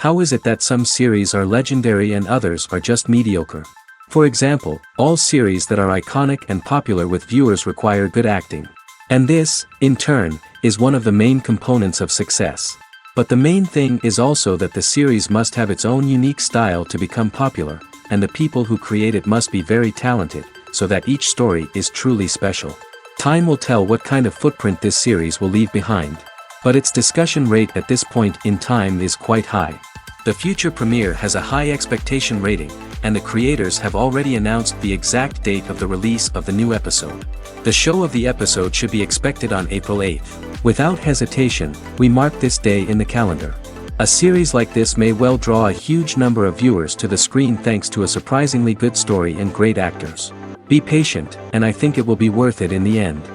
How is it that some series are legendary and others are just mediocre? For example, all series that are iconic and popular with viewers require good acting. And this, in turn, is one of the main components of success. But the main thing is also that the series must have its own unique style to become popular, and the people who create it must be very talented, so that each story is truly special. Time will tell what kind of footprint this series will leave behind. But its discussion rate at this point in time is quite high. The future premiere has a high expectation rating, and the creators have already announced the exact date of the release of the new episode. The show of the episode should be expected on April 8th. Without hesitation, we mark this day in the calendar. A series like this may well draw a huge number of viewers to the screen thanks to a surprisingly good story and great actors. Be patient, and I think it will be worth it in the end.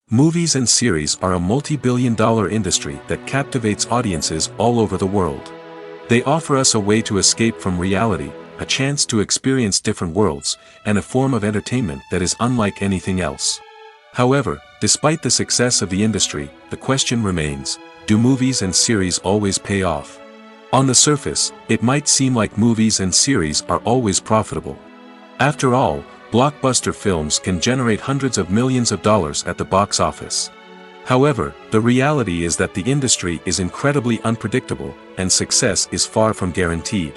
Movies and series are a multi-billion-dollar industry that captivates audiences all over the world. They offer us a way to escape from reality, a chance to experience different worlds, and a form of entertainment that is unlike anything else. However, despite the success of the industry, the question remains, do movies and series always pay off? On the surface, it might seem like movies and series are always profitable. After all, blockbuster films can generate hundreds of millions of dollars at the box office. However, the reality is that the industry is incredibly unpredictable, and success is far from guaranteed.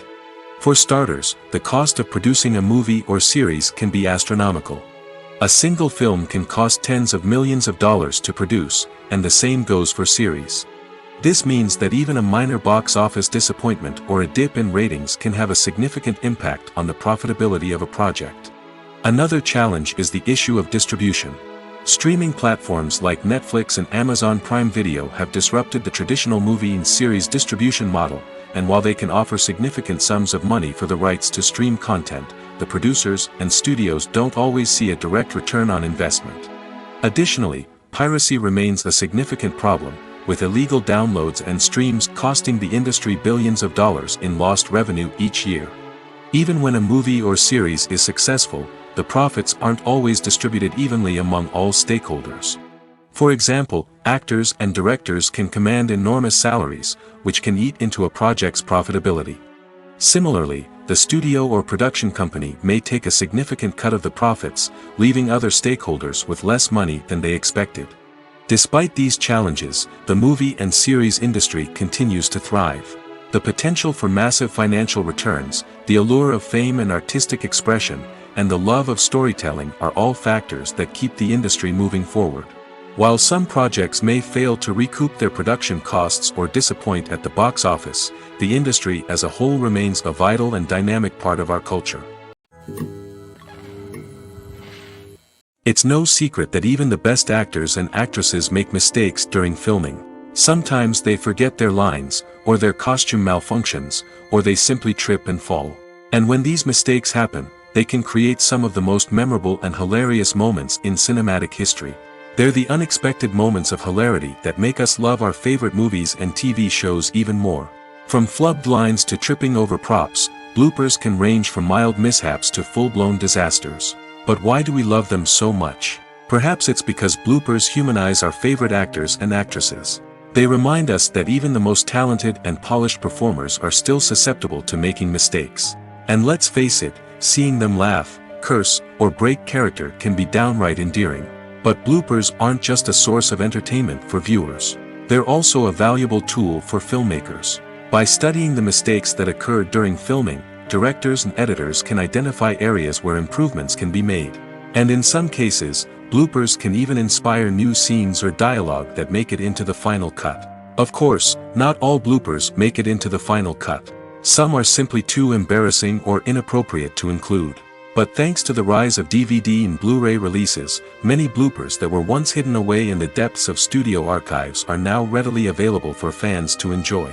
For starters, the cost of producing a movie or series can be astronomical. A single film can cost tens of millions of dollars to produce, and the same goes for series. This means that even a minor box office disappointment or a dip in ratings can have a significant impact on the profitability of a project. Another challenge is the issue of distribution. Streaming platforms like Netflix and Amazon Prime Video have disrupted the traditional movie and series distribution model, and while they can offer significant sums of money for the rights to stream content, the producers and studios don't always see a direct return on investment. Additionally, piracy remains a significant problem, with illegal downloads and streams costing the industry billions of dollars in lost revenue each year. Even when a movie or series is successful, the profits aren't always distributed evenly among all stakeholders. For example, actors and directors can command enormous salaries, which can eat into a project's profitability. Similarly, the studio or production company may take a significant cut of the profits, leaving other stakeholders with less money than they expected. Despite these challenges, the movie and series industry continues to thrive. The potential for massive financial returns, the allure of fame and artistic expression, and the love of storytelling are all factors that keep the industry moving forward. While some projects may fail to recoup their production costs or disappoint at the box office, the industry as a whole remains a vital and dynamic part of our culture. It's no secret that even the best actors and actresses make mistakes during filming. Sometimes they forget their lines, or their costume malfunctions, or they simply trip and fall. And when these mistakes happen, they can create some of the most memorable and hilarious moments in cinematic history. They're the unexpected moments of hilarity that make us love our favorite movies and TV shows even more. From flubbed lines to tripping over props, bloopers can range from mild mishaps to full-blown disasters. But why do we love them so much? Perhaps it's because bloopers humanize our favorite actors and actresses. They remind us that even the most talented and polished performers are still susceptible to making mistakes. And let's face it, seeing them laugh, curse, or break character can be downright endearing. But bloopers aren't just a source of entertainment for viewers. They're also a valuable tool for filmmakers. By studying the mistakes that occur during filming, directors and editors can identify areas where improvements can be made. And in some cases, bloopers can even inspire new scenes or dialogue that make it into the final cut. Of course, not all bloopers make it into the final cut. Some are simply too embarrassing or inappropriate to include. But thanks to the rise of DVD and Blu-ray releases, many bloopers that were once hidden away in the depths of studio archives are now readily available for fans to enjoy.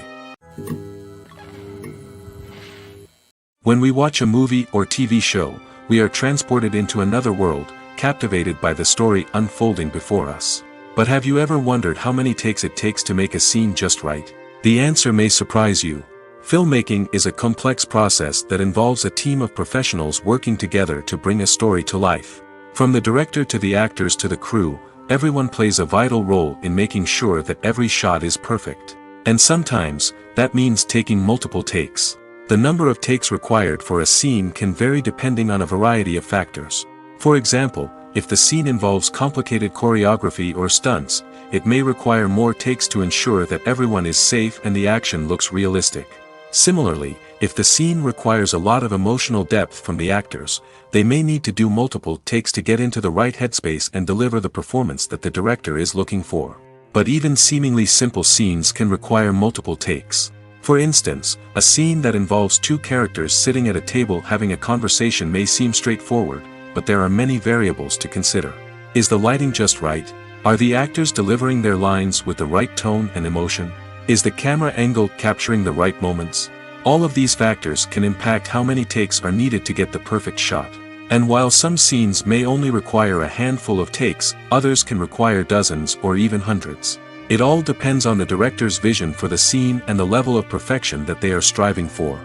When we watch a movie or TV show, we are transported into another world, captivated by the story unfolding before us. But have you ever wondered how many takes it takes to make a scene just right? The answer may surprise you. Filmmaking is a complex process that involves a team of professionals working together to bring a story to life. From the director to the actors to the crew, everyone plays a vital role in making sure that every shot is perfect. And sometimes, that means taking multiple takes. The number of takes required for a scene can vary depending on a variety of factors. For example, if the scene involves complicated choreography or stunts, it may require more takes to ensure that everyone is safe and the action looks realistic. Similarly, if the scene requires a lot of emotional depth from the actors, they may need to do multiple takes to get into the right headspace and deliver the performance that the director is looking for. But even seemingly simple scenes can require multiple takes. For instance, a scene that involves two characters sitting at a table having a conversation may seem straightforward, but there are many variables to consider. Is the lighting just right? Are the actors delivering their lines with the right tone and emotion? Is the camera angle capturing the right moments? All of these factors can impact how many takes are needed to get the perfect shot. And while some scenes may only require a handful of takes, others can require dozens or even hundreds. It all depends on the director's vision for the scene and the level of perfection that they are striving for.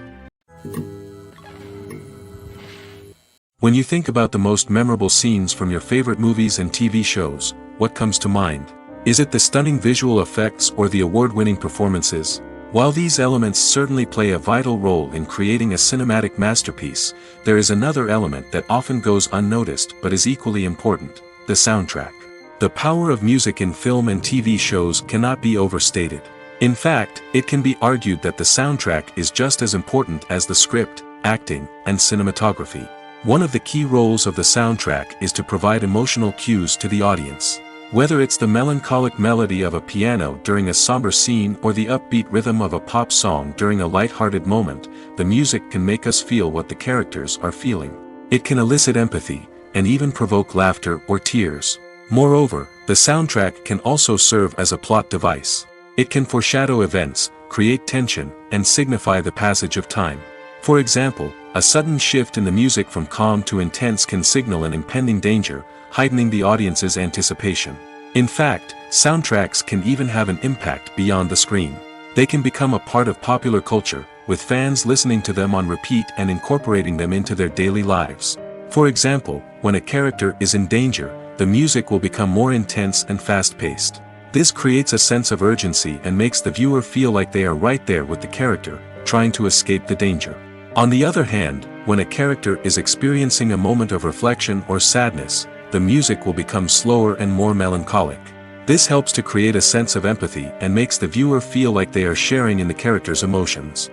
When you think about the most memorable scenes from your favorite movies and TV shows, what comes to mind? Is it the stunning visual effects or the award-winning performances? While these elements certainly play a vital role in creating a cinematic masterpiece, there is another element that often goes unnoticed but is equally important: the soundtrack. The power of music in film and TV shows cannot be overstated. In fact, it can be argued that the soundtrack is just as important as the script, acting, and cinematography. One of the key roles of the soundtrack is to provide emotional cues to the audience. Whether it's the melancholic melody of a piano during a somber scene or the upbeat rhythm of a pop song during a light-hearted moment, the music can make us feel what the characters are feeling. It can elicit empathy, and even provoke laughter or tears. Moreover, the soundtrack can also serve as a plot device. It can foreshadow events, create tension, and signify the passage of time. For example, a sudden shift in the music from calm to intense can signal an impending danger, heightening the audience's anticipation. In fact, soundtracks can even have an impact beyond the screen. They can become a part of popular culture, with fans listening to them on repeat and incorporating them into their daily lives. For example, when a character is in danger, the music will become more intense and fast-paced. This creates a sense of urgency and makes the viewer feel like they are right there with the character, trying to escape the danger. On the other hand, when a character is experiencing a moment of reflection or sadness, the music will become slower and more melancholic. This helps to create a sense of empathy and makes the viewer feel like they are sharing in the character's emotions.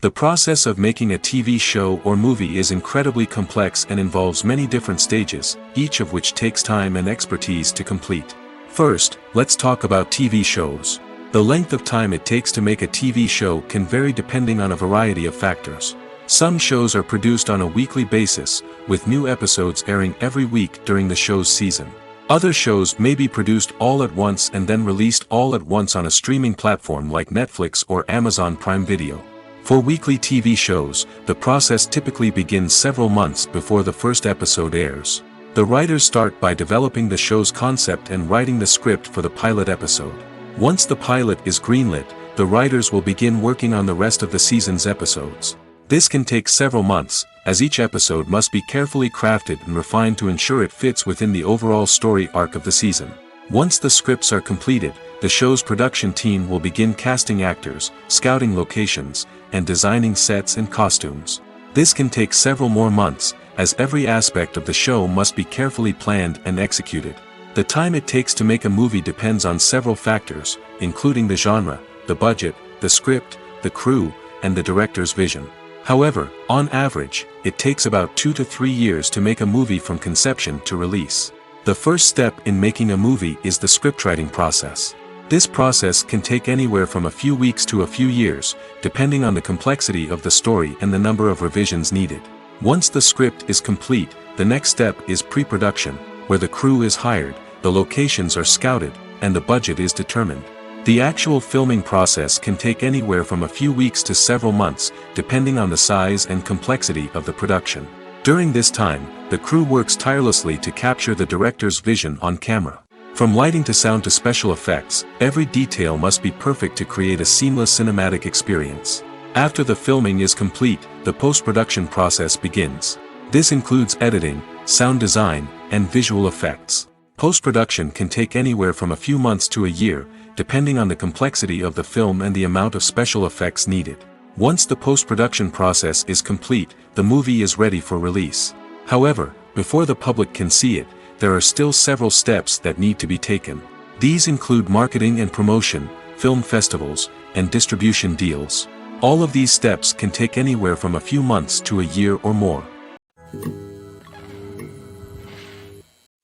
The process of making a TV show or movie is incredibly complex and involves many different stages, each of which takes time and expertise to complete. First, let's talk about TV shows. The length of time it takes to make a TV show can vary depending on a variety of factors. Some shows are produced on a weekly basis, with new episodes airing every week during the show's season. Other shows may be produced all at once and then released all at once on a streaming platform like Netflix or Amazon Prime Video. For weekly TV shows, the process typically begins several months before the first episode airs. The writers start by developing the show's concept and writing the script for the pilot episode. Once the pilot is greenlit, the writers will begin working on the rest of the season's episodes. This can take several months, as each episode must be carefully crafted and refined to ensure it fits within the overall story arc of the season. Once the scripts are completed, the show's production team will begin casting actors, scouting locations, and designing sets and costumes. This can take several more months, as every aspect of the show must be carefully planned and executed. The time it takes to make a movie depends on several factors, including the genre, the budget, the script, the crew, and the director's vision. However, on average, it takes about 2 to 3 years to make a movie from conception to release. The first step in making a movie is the scriptwriting process. This process can take anywhere from a few weeks to a few years, depending on the complexity of the story and the number of revisions needed. Once the script is complete, the next step is pre-production, where the crew is hired, the locations are scouted, and the budget is determined. The actual filming process can take anywhere from a few weeks to several months, depending on the size and complexity of the production. During this time, the crew works tirelessly to capture the director's vision on camera. From lighting to sound to special effects, every detail must be perfect to create a seamless cinematic experience. After the filming is complete, the post-production process begins. This includes editing, sound design, and visual effects. Post-production can take anywhere from a few months to a year, depending on the complexity of the film and the amount of special effects needed. Once the post-production process is complete, the movie is ready for release. However, before the public can see it, there are still several steps that need to be taken. These include marketing and promotion, film festivals, and distribution deals. All of these steps can take anywhere from a few months to a year or more.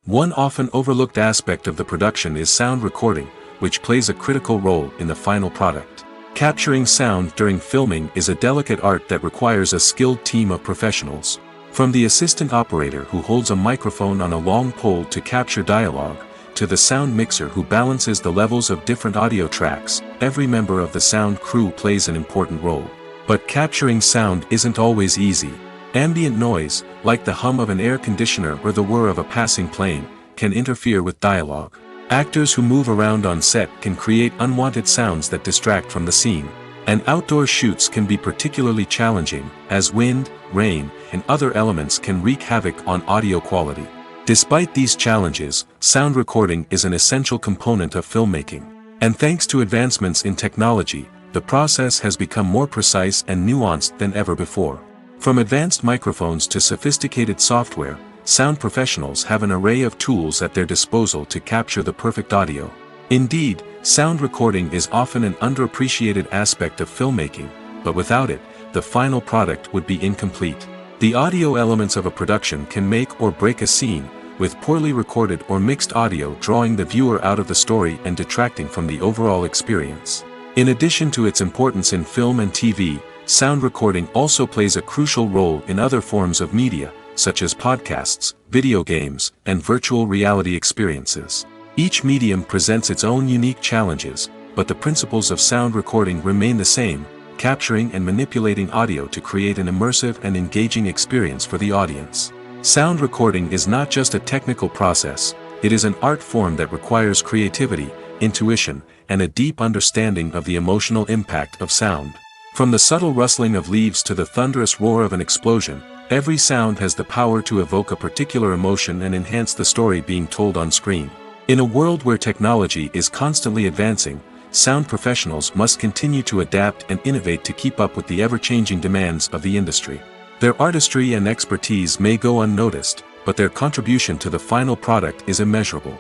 One often overlooked aspect of the production is sound recording, which plays a critical role in the final product. Capturing sound during filming is a delicate art that requires a skilled team of professionals. From the assistant operator who holds a microphone on a long pole to capture dialogue, to the sound mixer who balances the levels of different audio tracks, every member of the sound crew plays an important role. But capturing sound isn't always easy. Ambient noise, like the hum of an air conditioner or the whir of a passing plane, can interfere with dialogue. Actors who move around on set can create unwanted sounds that distract from the scene. And outdoor shoots can be particularly challenging, as wind, rain, and other elements can wreak havoc on audio quality. Despite these challenges, sound recording is an essential component of filmmaking. And thanks to advancements in technology, the process has become more precise and nuanced than ever before. From advanced microphones to sophisticated software, sound professionals have an array of tools at their disposal to capture the perfect audio. Indeed, sound recording is often an underappreciated aspect of filmmaking, but without it, the final product would be incomplete. The audio elements of a production can make or break a scene, with poorly recorded or mixed audio drawing the viewer out of the story and detracting from the overall experience. In addition to its importance in film and TV, sound recording also plays a crucial role in other forms of media, such as podcasts, video games, and virtual reality experiences. Each medium presents its own unique challenges, but the principles of sound recording remain the same, capturing and manipulating audio to create an immersive and engaging experience for the audience. Sound recording is not just a technical process, it is an art form that requires creativity, intuition, and a deep understanding of the emotional impact of sound. From the subtle rustling of leaves to the thunderous roar of an explosion, every sound has the power to evoke a particular emotion and enhance the story being told on screen. In a world where technology is constantly advancing, sound professionals must continue to adapt and innovate to keep up with the ever-changing demands of the industry. Their artistry and expertise may go unnoticed, but their contribution to the final product is immeasurable.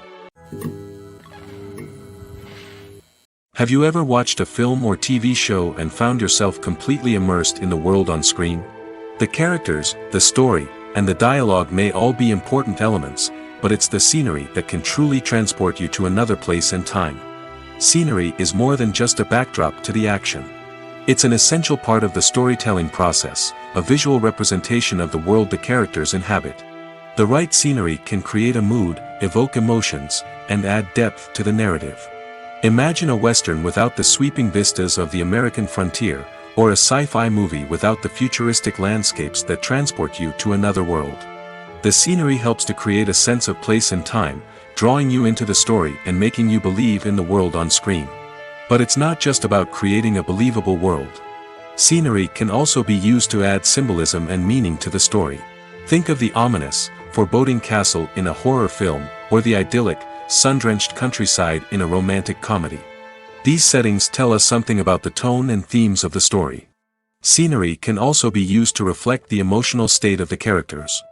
Have you ever watched a film or TV show and found yourself completely immersed in the world on screen? The characters, the story, and the dialogue may all be important elements, but it's the scenery that can truly transport you to another place and time. Scenery is more than just a backdrop to the action. It's an essential part of the storytelling process, a visual representation of the world the characters inhabit. The right scenery can create a mood, evoke emotions, and add depth to the narrative. Imagine a Western without the sweeping vistas of the American frontier, or a sci-fi movie without the futuristic landscapes that transport you to another world. The scenery helps to create a sense of place and time, drawing you into the story and making you believe in the world on screen. But it's not just about creating a believable world. Scenery can also be used to add symbolism and meaning to the story. Think of the ominous, foreboding castle in a horror film, or the idyllic, sun-drenched countryside in a romantic comedy. These settings tell us something about the tone and themes of the story. Scenery can also be used to reflect the emotional state of the characters.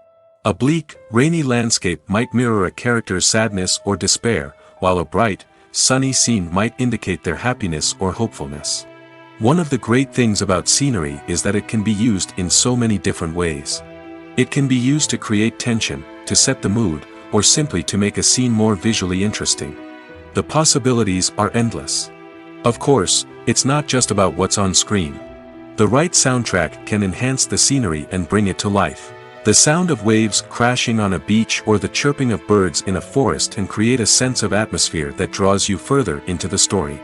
A bleak, rainy landscape might mirror a character's sadness or despair, while a bright, sunny scene might indicate their happiness or hopefulness. One of the great things about scenery is that it can be used in so many different ways. It can be used to create tension, to set the mood, or simply to make a scene more visually interesting. The possibilities are endless. Of course, it's not just about what's on screen. The right soundtrack can enhance the scenery and bring it to life. The sound of waves crashing on a beach or the chirping of birds in a forest can create a sense of atmosphere that draws you further into the story.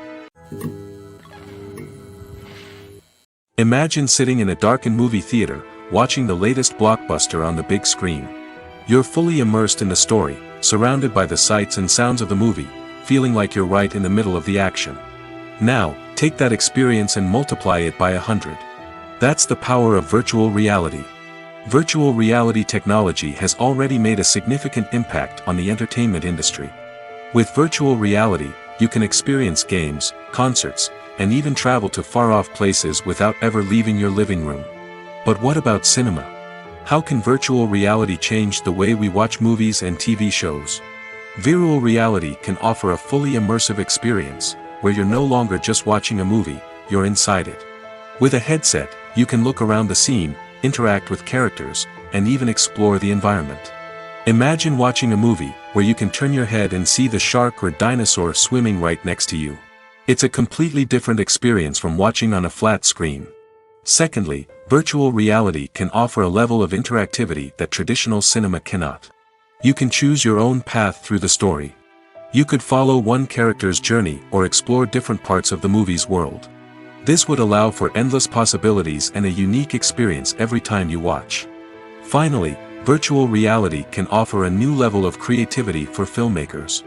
Imagine sitting in a darkened movie theater, watching the latest blockbuster on the big screen. You're fully immersed in the story, surrounded by the sights and sounds of the movie, feeling like you're right in the middle of the action. Now, take that experience and multiply it by 100. That's the power of virtual reality. Virtual reality technology has already made a significant impact on the entertainment industry. With virtual reality, you can experience games, concerts, and even travel to far-off places without ever leaving your living room. But what about cinema? How can virtual reality change the way we watch movies and TV shows? Virtual reality can offer a fully immersive experience, where you're no longer just watching a movie, you're inside it. With a headset, you can look around the scene, interact with characters, and even explore the environment. Imagine watching a movie where you can turn your head and see the shark or dinosaur swimming right next to you. It's a completely different experience from watching on a flat screen. Secondly, virtual reality can offer a level of interactivity that traditional cinema cannot. You can choose your own path through the story. You could follow one character's journey or explore different parts of the movie's world. This would allow for endless possibilities and a unique experience every time you watch. Finally, virtual reality can offer a new level of creativity for filmmakers.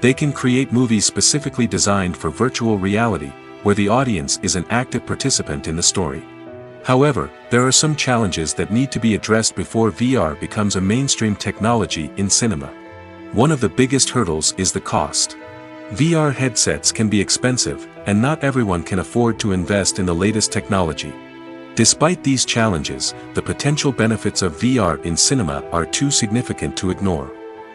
They can create movies specifically designed for virtual reality, where the audience is an active participant in the story. However, there are some challenges that need to be addressed before VR becomes a mainstream technology in cinema. One of the biggest hurdles is the cost. VR headsets can be expensive, and not everyone can afford to invest in the latest technology. Despite these challenges, the potential benefits of VR in cinema are too significant to ignore.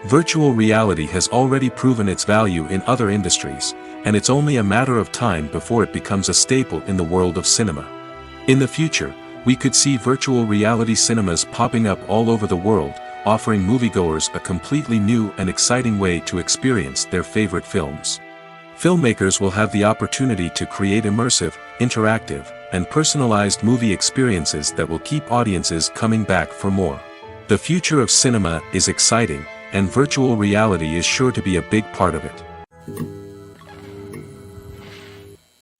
Virtual reality has already proven its value in other industries, and it's only a matter of time before it becomes a staple in the world of cinema. In the future, we could see virtual reality cinemas popping up all over the world, offering moviegoers a completely new and exciting way to experience their favorite films. Filmmakers will have the opportunity to create immersive, interactive, and personalized movie experiences that will keep audiences coming back for more. The future of cinema is exciting, and virtual reality is sure to be a big part of it.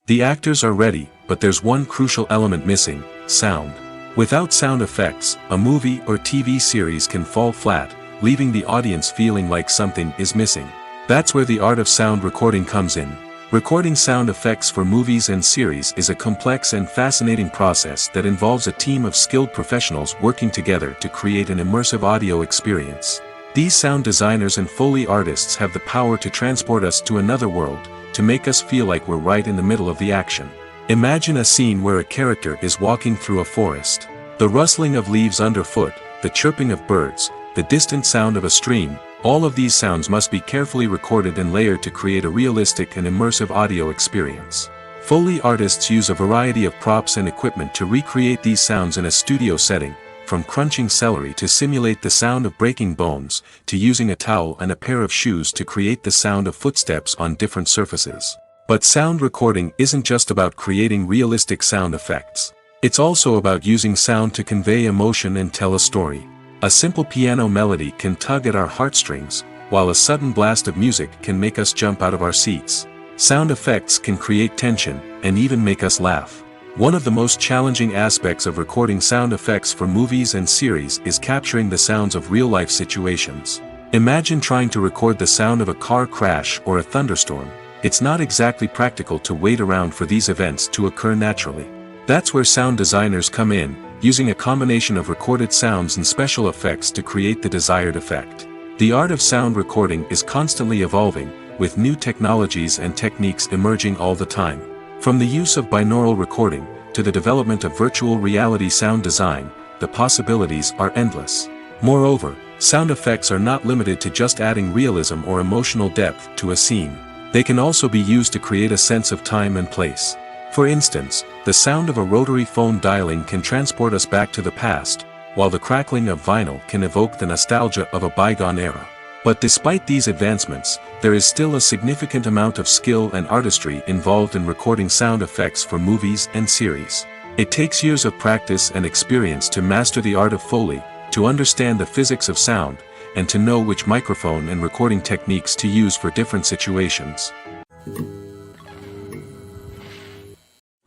The actors are ready, but there's one crucial element missing: sound. Without sound effects, a movie or TV series can fall flat, leaving the audience feeling like something is missing. That's where the art of sound recording comes in. Recording sound effects for movies and series is a complex and fascinating process that involves a team of skilled professionals working together to create an immersive audio experience. These sound designers and Foley artists have the power to transport us to another world, to make us feel like we're right in the middle of the action. Imagine a scene where a character is walking through a forest. The rustling of leaves underfoot, the chirping of birds, the distant sound of a stream, all of these sounds must be carefully recorded and layered to create a realistic and immersive audio experience. Foley artists use a variety of props and equipment to recreate these sounds in a studio setting, from crunching celery to simulate the sound of breaking bones, to using a towel and a pair of shoes to create the sound of footsteps on different surfaces. But sound recording isn't just about creating realistic sound effects. It's also about using sound to convey emotion and tell a story. A simple piano melody can tug at our heartstrings, while a sudden blast of music can make us jump out of our seats. Sound effects can create tension, and even make us laugh. One of the most challenging aspects of recording sound effects for movies and series is capturing the sounds of real-life situations. Imagine trying to record the sound of a car crash or a thunderstorm. It's not exactly practical to wait around for these events to occur naturally. That's where sound designers come in, using a combination of recorded sounds and special effects to create the desired effect. The art of sound recording is constantly evolving, with new technologies and techniques emerging all the time. From the use of binaural recording, to the development of virtual reality sound design, the possibilities are endless. Moreover, sound effects are not limited to just adding realism or emotional depth to a scene. They can also be used to create a sense of time and place. For instance, the sound of a rotary phone dialing can transport us back to the past, while the crackling of vinyl can evoke the nostalgia of a bygone era. But despite these advancements, there is still a significant amount of skill and artistry involved in recording sound effects for movies and series. It takes years of practice and experience to master the art of Foley, to understand the physics of sound, and to know which microphone and recording techniques to use for different situations.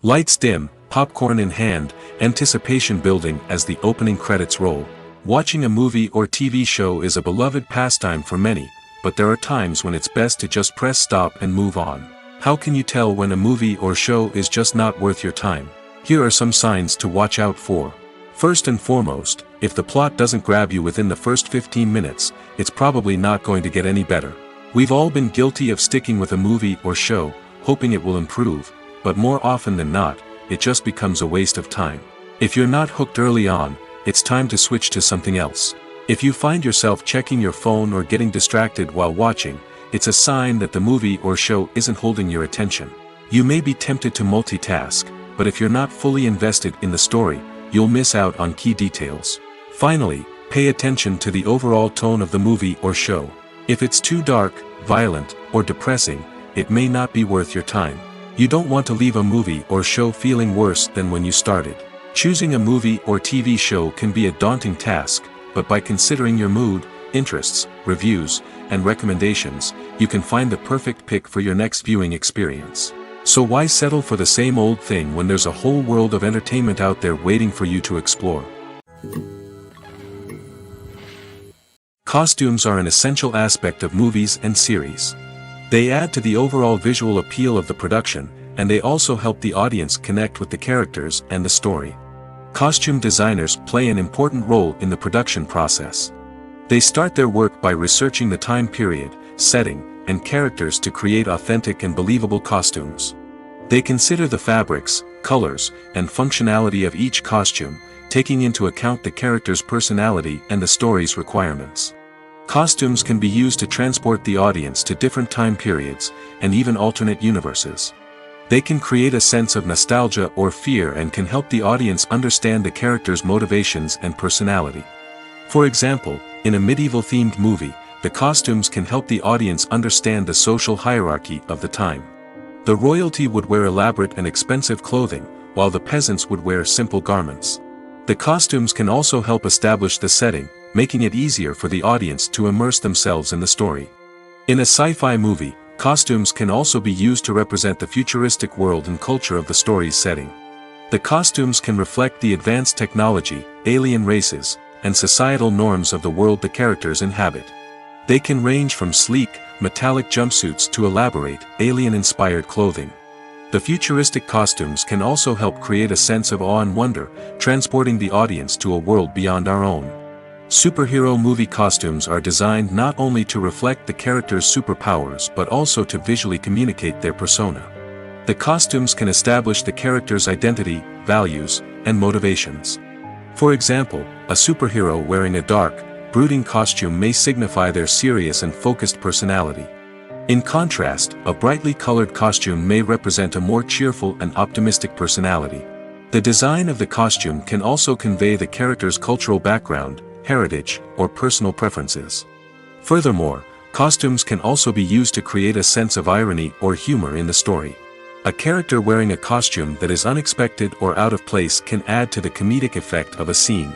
Lights dim, popcorn in hand, anticipation building as the opening credits roll. Watching a movie or TV show is a beloved pastime for many, but there are times when it's best to just press stop and move on. How can you tell when a movie or show is just not worth your time? Here are some signs to watch out for. First and foremost, if the plot doesn't grab you within the first 15 minutes, it's probably not going to get any better. We've all been guilty of sticking with a movie or show, hoping it will improve, but more often than not, it just becomes a waste of time. If you're not hooked early on, it's time to switch to something else. If you find yourself checking your phone or getting distracted while watching, it's a sign that the movie or show isn't holding your attention. You may be tempted to multitask, but if you're not fully invested in the story, you'll miss out on key details. Finally, pay attention to the overall tone of the movie or show. If it's too dark, violent, or depressing, it may not be worth your time. You don't want to leave a movie or show feeling worse than when you started. Choosing a movie or TV show can be a daunting task, but by considering your mood, interests, reviews, and recommendations, you can find the perfect pick for your next viewing experience. So why settle for the same old thing when there's a whole world of entertainment out there waiting for you to explore? Costumes are an essential aspect of movies and series. They add to the overall visual appeal of the production, and they also help the audience connect with the characters and the story. Costume designers play an important role in the production process. They start their work by researching the time period, setting, and characters to create authentic and believable costumes. They consider the fabrics, colors, and functionality of each costume, taking into account the character's personality and the story's requirements. Costumes can be used to transport the audience to different time periods, and even alternate universes. They can create a sense of nostalgia or fear and can help the audience understand the character's motivations and personality. For example, in a medieval-themed movie, the costumes can help the audience understand the social hierarchy of the time. The royalty would wear elaborate and expensive clothing, while the peasants would wear simple garments. The costumes can also help establish the setting, making it easier for the audience to immerse themselves in the story. In a sci-fi movie, costumes can also be used to represent the futuristic world and culture of the story's setting. The costumes can reflect the advanced technology, alien races, and societal norms of the world the characters inhabit. They can range from sleek, metallic jumpsuits to elaborate, alien-inspired clothing. The futuristic costumes can also help create a sense of awe and wonder, transporting the audience to a world beyond our own. Superhero movie costumes are designed not only to reflect the character's superpowers but also to visually communicate their persona. The costumes can establish the character's identity, values, and motivations. For example, a superhero wearing a dark, brooding costume may signify their serious and focused personality. In contrast, a brightly colored costume may represent a more cheerful and optimistic personality. The design of the costume can also convey the character's cultural background, heritage, or personal preferences. Furthermore, costumes can also be used to create a sense of irony or humor in the story. A character wearing a costume that is unexpected or out of place can add to the comedic effect of a scene.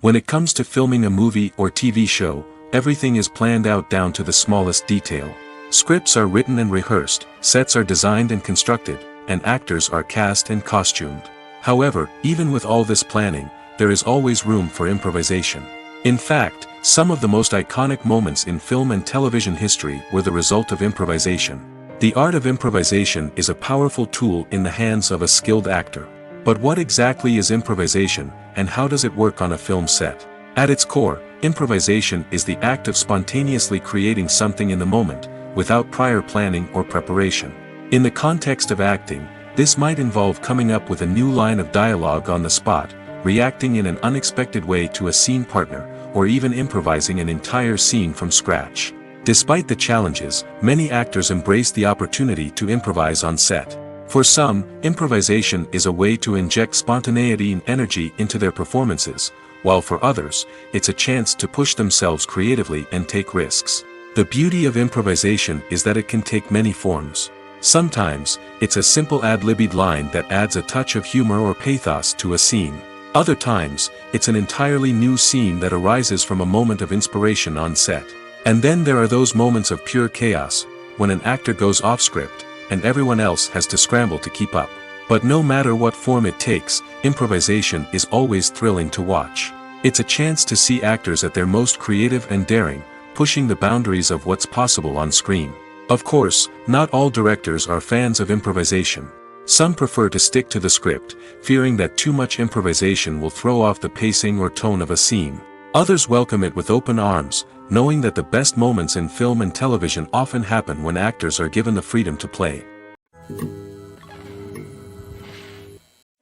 When it comes to filming a movie or TV show, everything is planned out down to the smallest detail. Scripts are written and rehearsed, sets are designed and constructed, and actors are cast and costumed. However, even with all this planning, there is always room for improvisation. In fact, some of the most iconic moments in film and television history were the result of improvisation. The art of improvisation is a powerful tool in the hands of a skilled actor. But what exactly is improvisation, and how does it work on a film set? At its core, improvisation is the act of spontaneously creating something in the moment, without prior planning or preparation. In the context of acting, this might involve coming up with a new line of dialogue on the spot, reacting in an unexpected way to a scene partner, or even improvising an entire scene from scratch. Despite the challenges, many actors embrace the opportunity to improvise on set. For some, improvisation is a way to inject spontaneity and energy into their performances, while for others, it's a chance to push themselves creatively and take risks. The beauty of improvisation is that it can take many forms. Sometimes, it's a simple ad-libbed line that adds a touch of humor or pathos to a scene. Other times, it's an entirely new scene that arises from a moment of inspiration on set. And then there are those moments of pure chaos, when an actor goes off script, and everyone else has to scramble to keep up. But no matter what form it takes, improvisation is always thrilling to watch. It's a chance to see actors at their most creative and daring, pushing the boundaries of what's possible on screen. Of course, not all directors are fans of improvisation. Some prefer to stick to the script, fearing that too much improvisation will throw off the pacing or tone of a scene. Others welcome it with open arms, knowing that the best moments in film and television often happen when actors are given the freedom to play.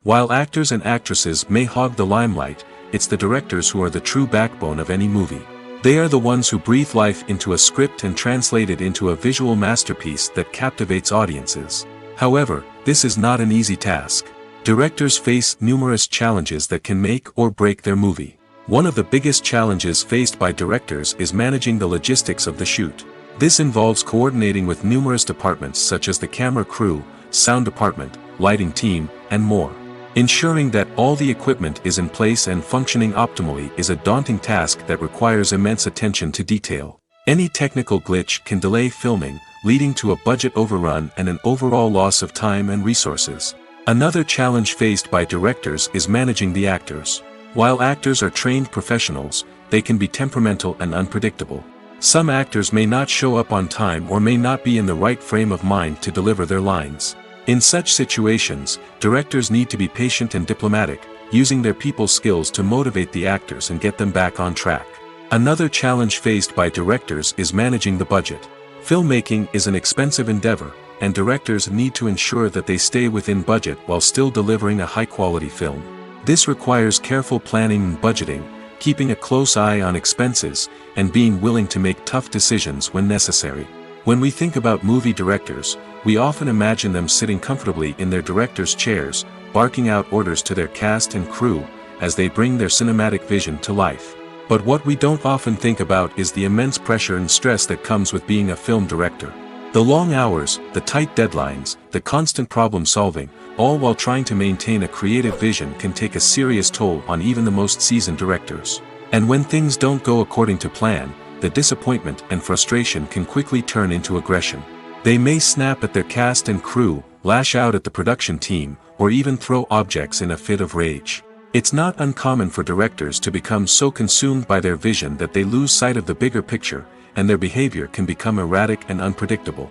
While actors and actresses may hog the limelight, it's the directors who are the true backbone of any movie. They are the ones who breathe life into a script and translate it into a visual masterpiece that captivates audiences. However, this is not an easy task. Directors face numerous challenges that can make or break their movie. One of the biggest challenges faced by directors is managing the logistics of the shoot. This involves coordinating with numerous departments such as the camera crew, sound department, lighting team, and more. Ensuring that all the equipment is in place and functioning optimally is a daunting task that requires immense attention to detail. Any technical glitch can delay filming, leading to a budget overrun and an overall loss of time and resources. Another challenge faced by directors is managing the actors. While actors are trained professionals, they can be temperamental and unpredictable. Some actors may not show up on time or may not be in the right frame of mind to deliver their lines. In such situations, directors need to be patient and diplomatic, using their people skills to motivate the actors and get them back on track. Another challenge faced by directors is managing the budget. Filmmaking is an expensive endeavor, and directors need to ensure that they stay within budget while still delivering a high-quality film. This requires careful planning and budgeting, keeping a close eye on expenses, and being willing to make tough decisions when necessary. When we think about movie directors, we often imagine them sitting comfortably in their director's chairs, barking out orders to their cast and crew, as they bring their cinematic vision to life. But what we don't often think about is the immense pressure and stress that comes with being a film director. The long hours, the tight deadlines, the constant problem solving, all while trying to maintain a creative vision can take a serious toll on even the most seasoned directors. And when things don't go according to plan, the disappointment and frustration can quickly turn into aggression. They may snap at their cast and crew, lash out at the production team, or even throw objects in a fit of rage. It's not uncommon for directors to become so consumed by their vision that they lose sight of the bigger picture, and their behavior can become erratic and unpredictable.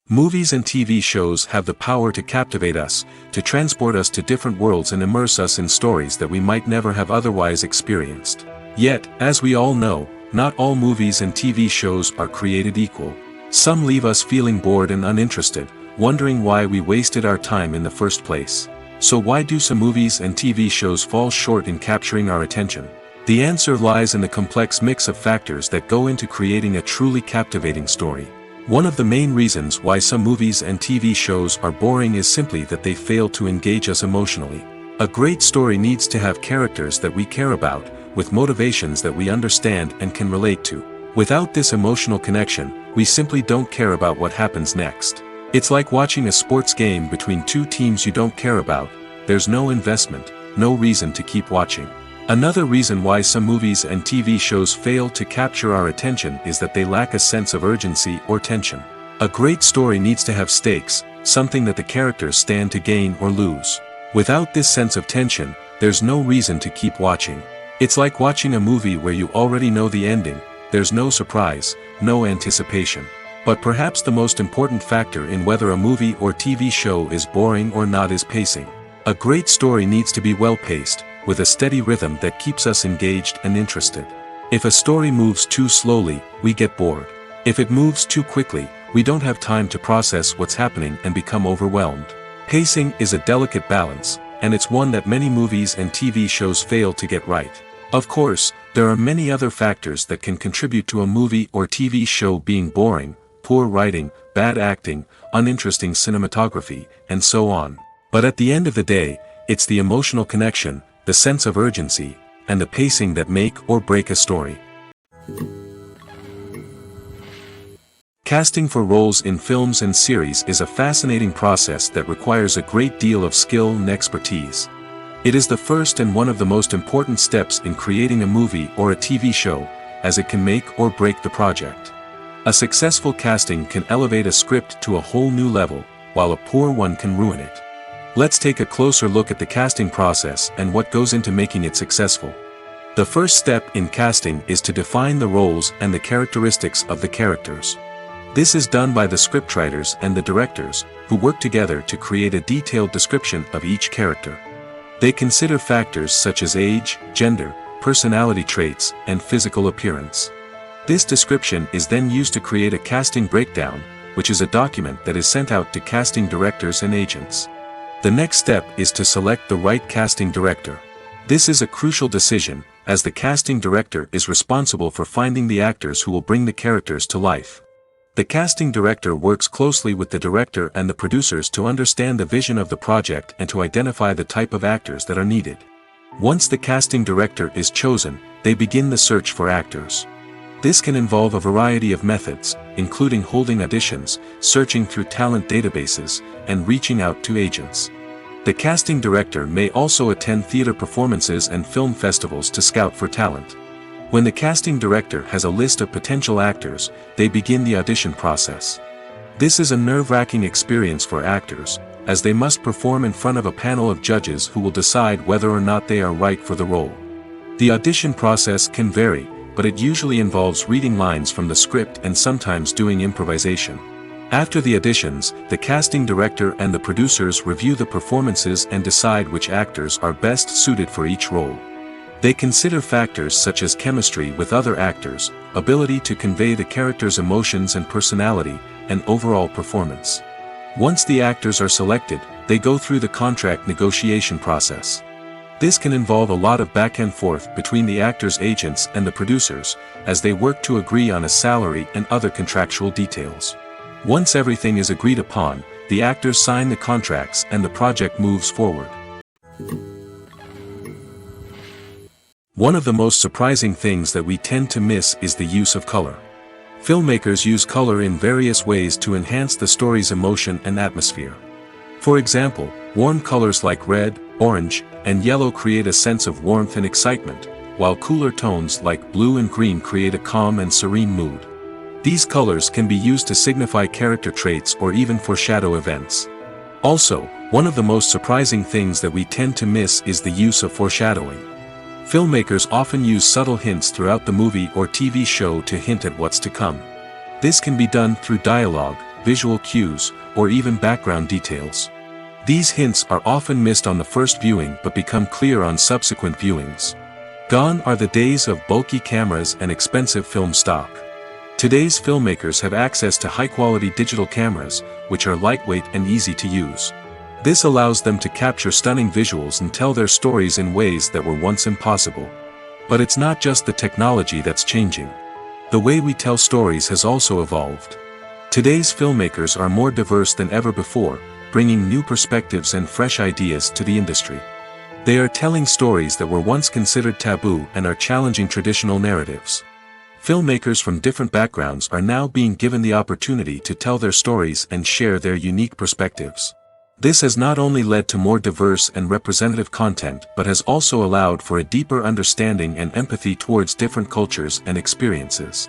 Movies and TV shows have the power to captivate us, to transport us to different worlds and immerse us in stories that we might never have otherwise experienced. Yet, as we all know, not all movies and TV shows are created equal. Some leave us feeling bored and uninterested, wondering why we wasted our time in the first place. So why do some movies and TV shows fall short in capturing our attention? The answer lies in the complex mix of factors that go into creating a truly captivating story. One of the main reasons why some movies and TV shows are boring is simply that they fail to engage us emotionally. A great story needs to have characters that we care about, with motivations that we understand and can relate to. Without this emotional connection, we simply don't care about what happens next. It's like watching a sports game between two teams you don't care about. There's no investment, no reason to keep watching. Another reason why some movies and TV shows fail to capture our attention is that they lack a sense of urgency or tension. A great story needs to have stakes, something that the characters stand to gain or lose. Without this sense of tension, there's no reason to keep watching. It's like watching a movie where you already know the ending. There's no surprise, no anticipation. But perhaps the most important factor in whether a movie or TV show is boring or not is pacing. A great story needs to be well-paced, with a steady rhythm that keeps us engaged and interested. If a story moves too slowly, we get bored. If it moves too quickly, we don't have time to process what's happening and become overwhelmed. Pacing is a delicate balance, and it's one that many movies and TV shows fail to get right. Of course, there are many other factors that can contribute to a movie or TV show being boring: poor writing, bad acting, uninteresting cinematography, and so on. But at the end of the day, it's the emotional connection, the sense of urgency, and the pacing that make or break a story. Casting for roles in films and series is a fascinating process that requires a great deal of skill and expertise. It is the first and one of the most important steps in creating a movie or a TV show, as it can make or break the project. A successful casting can elevate a script to a whole new level, while a poor one can ruin it. Let's take a closer look at the casting process and what goes into making it successful. The first step in casting is to define the roles and the characteristics of the characters. This is done by the scriptwriters and the directors, who work together to create a detailed description of each character. They consider factors such as age, gender, personality traits, and physical appearance. This description is then used to create a casting breakdown, which is a document that is sent out to casting directors and agents. The next step is to select the right casting director. This is a crucial decision, as the casting director is responsible for finding the actors who will bring the characters to life. The casting director works closely with the director and the producers to understand the vision of the project and to identify the type of actors that are needed. Once the casting director is chosen, they begin the search for actors. This can involve a variety of methods, including holding auditions, searching through talent databases, and reaching out to agents. The casting director may also attend theater performances and film festivals to scout for talent. When the casting director has a list of potential actors, they begin the audition process. This is a nerve-wracking experience for actors, as they must perform in front of a panel of judges who will decide whether or not they are right for the role. The audition process can vary, but it usually involves reading lines from the script and sometimes doing improvisation. After the auditions, the casting director and the producers review the performances and decide which actors are best suited for each role. They consider factors such as chemistry with other actors, ability to convey the character's emotions and personality, and overall performance. Once the actors are selected, they go through the contract negotiation process. This can involve a lot of back and forth between the actors' agents and the producers, as they work to agree on a salary and other contractual details. Once everything is agreed upon, the actors sign the contracts and the project moves forward. One of the most surprising things that we tend to miss is the use of color. Filmmakers use color in various ways to enhance the story's emotion and atmosphere. For example, warm colors like red, orange, and yellow create a sense of warmth and excitement, while cooler tones like blue and green create a calm and serene mood. These colors can be used to signify character traits or even foreshadow events. Also, one of the most surprising things that we tend to miss is the use of foreshadowing. Filmmakers often use subtle hints throughout the movie or TV show to hint at what's to come. This can be done through dialogue, visual cues, or even background details. These hints are often missed on the first viewing but become clear on subsequent viewings. Gone are the days of bulky cameras and expensive film stock. Today's filmmakers have access to high-quality digital cameras, which are lightweight and easy to use. This allows them to capture stunning visuals and tell their stories in ways that were once impossible. But it's not just the technology that's changing. The way we tell stories has also evolved. Today's filmmakers are more diverse than ever before, bringing new perspectives and fresh ideas to the industry. They are telling stories that were once considered taboo and are challenging traditional narratives. Filmmakers from different backgrounds are now being given the opportunity to tell their stories and share their unique perspectives. This has not only led to more diverse and representative content but has also allowed for a deeper understanding and empathy towards different cultures and experiences.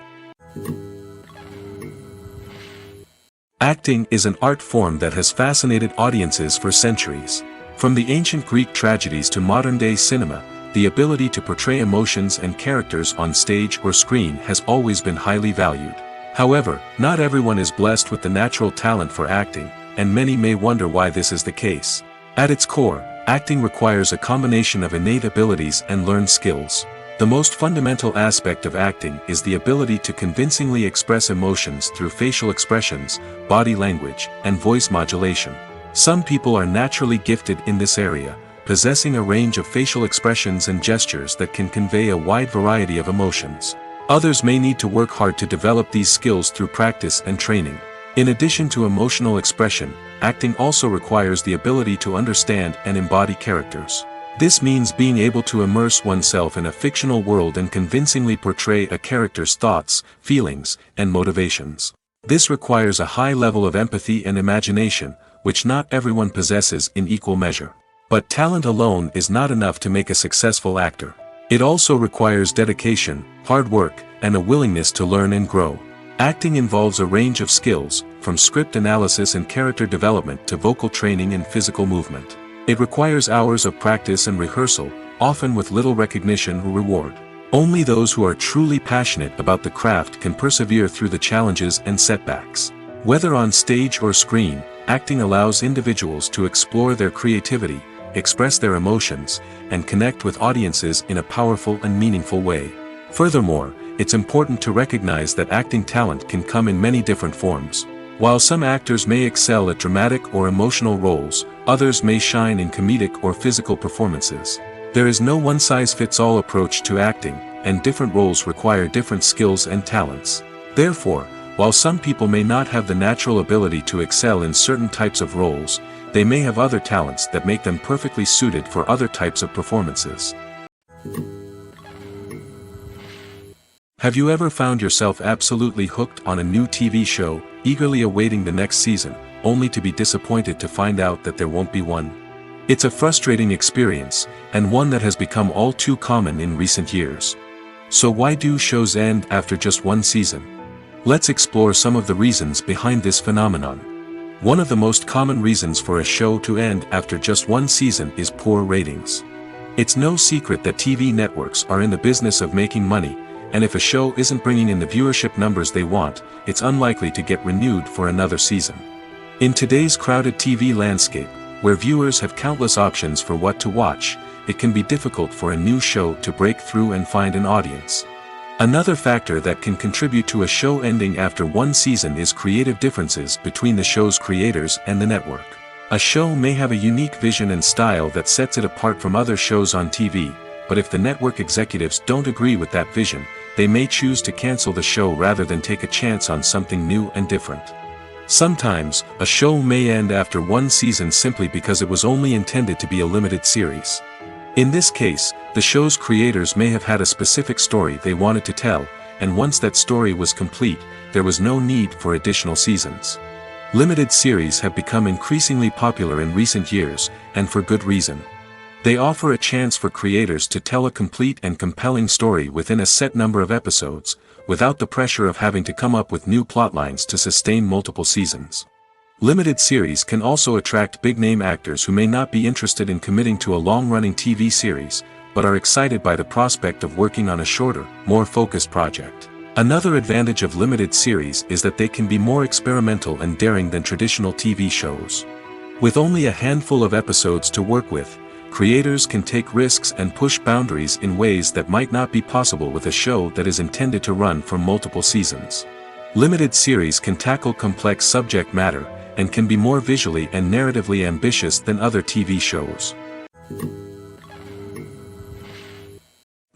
Acting is an art form that has fascinated audiences for centuries. From the ancient Greek tragedies to modern-day cinema, the ability to portray emotions and characters on stage or screen has always been highly valued. However, not everyone is blessed with the natural talent for acting, and many may wonder why this is the case. At its core, acting requires a combination of innate abilities and learned skills. The most fundamental aspect of acting is the ability to convincingly express emotions through facial expressions, body language, and voice modulation. Some people are naturally gifted in this area, possessing a range of facial expressions and gestures that can convey a wide variety of emotions. Others may need to work hard to develop these skills through practice and training. In addition to emotional expression, acting also requires the ability to understand and embody characters. This means being able to immerse oneself in a fictional world and convincingly portray a character's thoughts, feelings, and motivations. This requires a high level of empathy and imagination, which not everyone possesses in equal measure. But talent alone is not enough to make a successful actor. It also requires dedication, hard work, and a willingness to learn and grow. Acting involves a range of skills, from script analysis and character development to vocal training and physical movement. It requires hours of practice and rehearsal, often with little recognition or reward. Only those who are truly passionate about the craft can persevere through the challenges and setbacks. Whether on stage or screen, acting allows individuals to explore their creativity, express their emotions, and connect with audiences in a powerful and meaningful way. Furthermore, it's important to recognize that acting talent can come in many different forms. While some actors may excel at dramatic or emotional roles, others may shine in comedic or physical performances. There is no one-size-fits-all approach to acting, and different roles require different skills and talents. Therefore, while some people may not have the natural ability to excel in certain types of roles, they may have other talents that make them perfectly suited for other types of performances. Have you ever found yourself absolutely hooked on a new TV show, eagerly awaiting the next season, only to be disappointed to find out that there won't be one? It's a frustrating experience, and one that has become all too common in recent years. So why do shows end after just one season? Let's explore some of the reasons behind this phenomenon. One of the most common reasons for a show to end after just one season is poor ratings. It's no secret that TV networks are in the business of making money, and if a show isn't bringing in the viewership numbers they want, it's unlikely to get renewed for another season. In today's crowded TV landscape, where viewers have countless options for what to watch, it can be difficult for a new show to break through and find an audience. Another factor that can contribute to a show ending after one season is creative differences between the show's creators and the network. A show may have a unique vision and style that sets it apart from other shows on TV, but if the network executives don't agree with that vision, they may choose to cancel the show rather than take a chance on something new and different. Sometimes, a show may end after one season simply because it was only intended to be a limited series. In this case, the show's creators may have had a specific story they wanted to tell, and once that story was complete, there was no need for additional seasons. Limited series have become increasingly popular in recent years, and for good reason. They offer a chance for creators to tell a complete and compelling story within a set number of episodes, without the pressure of having to come up with new plotlines to sustain multiple seasons. Limited series can also attract big-name actors who may not be interested in committing to a long-running TV series, but are excited by the prospect of working on a shorter, more focused project. Another advantage of limited series is that they can be more experimental and daring than traditional TV shows. With only a handful of episodes to work with, creators can take risks and push boundaries in ways that might not be possible with a show that is intended to run for multiple seasons. Limited series can tackle complex subject matter, and can be more visually and narratively ambitious than other TV shows.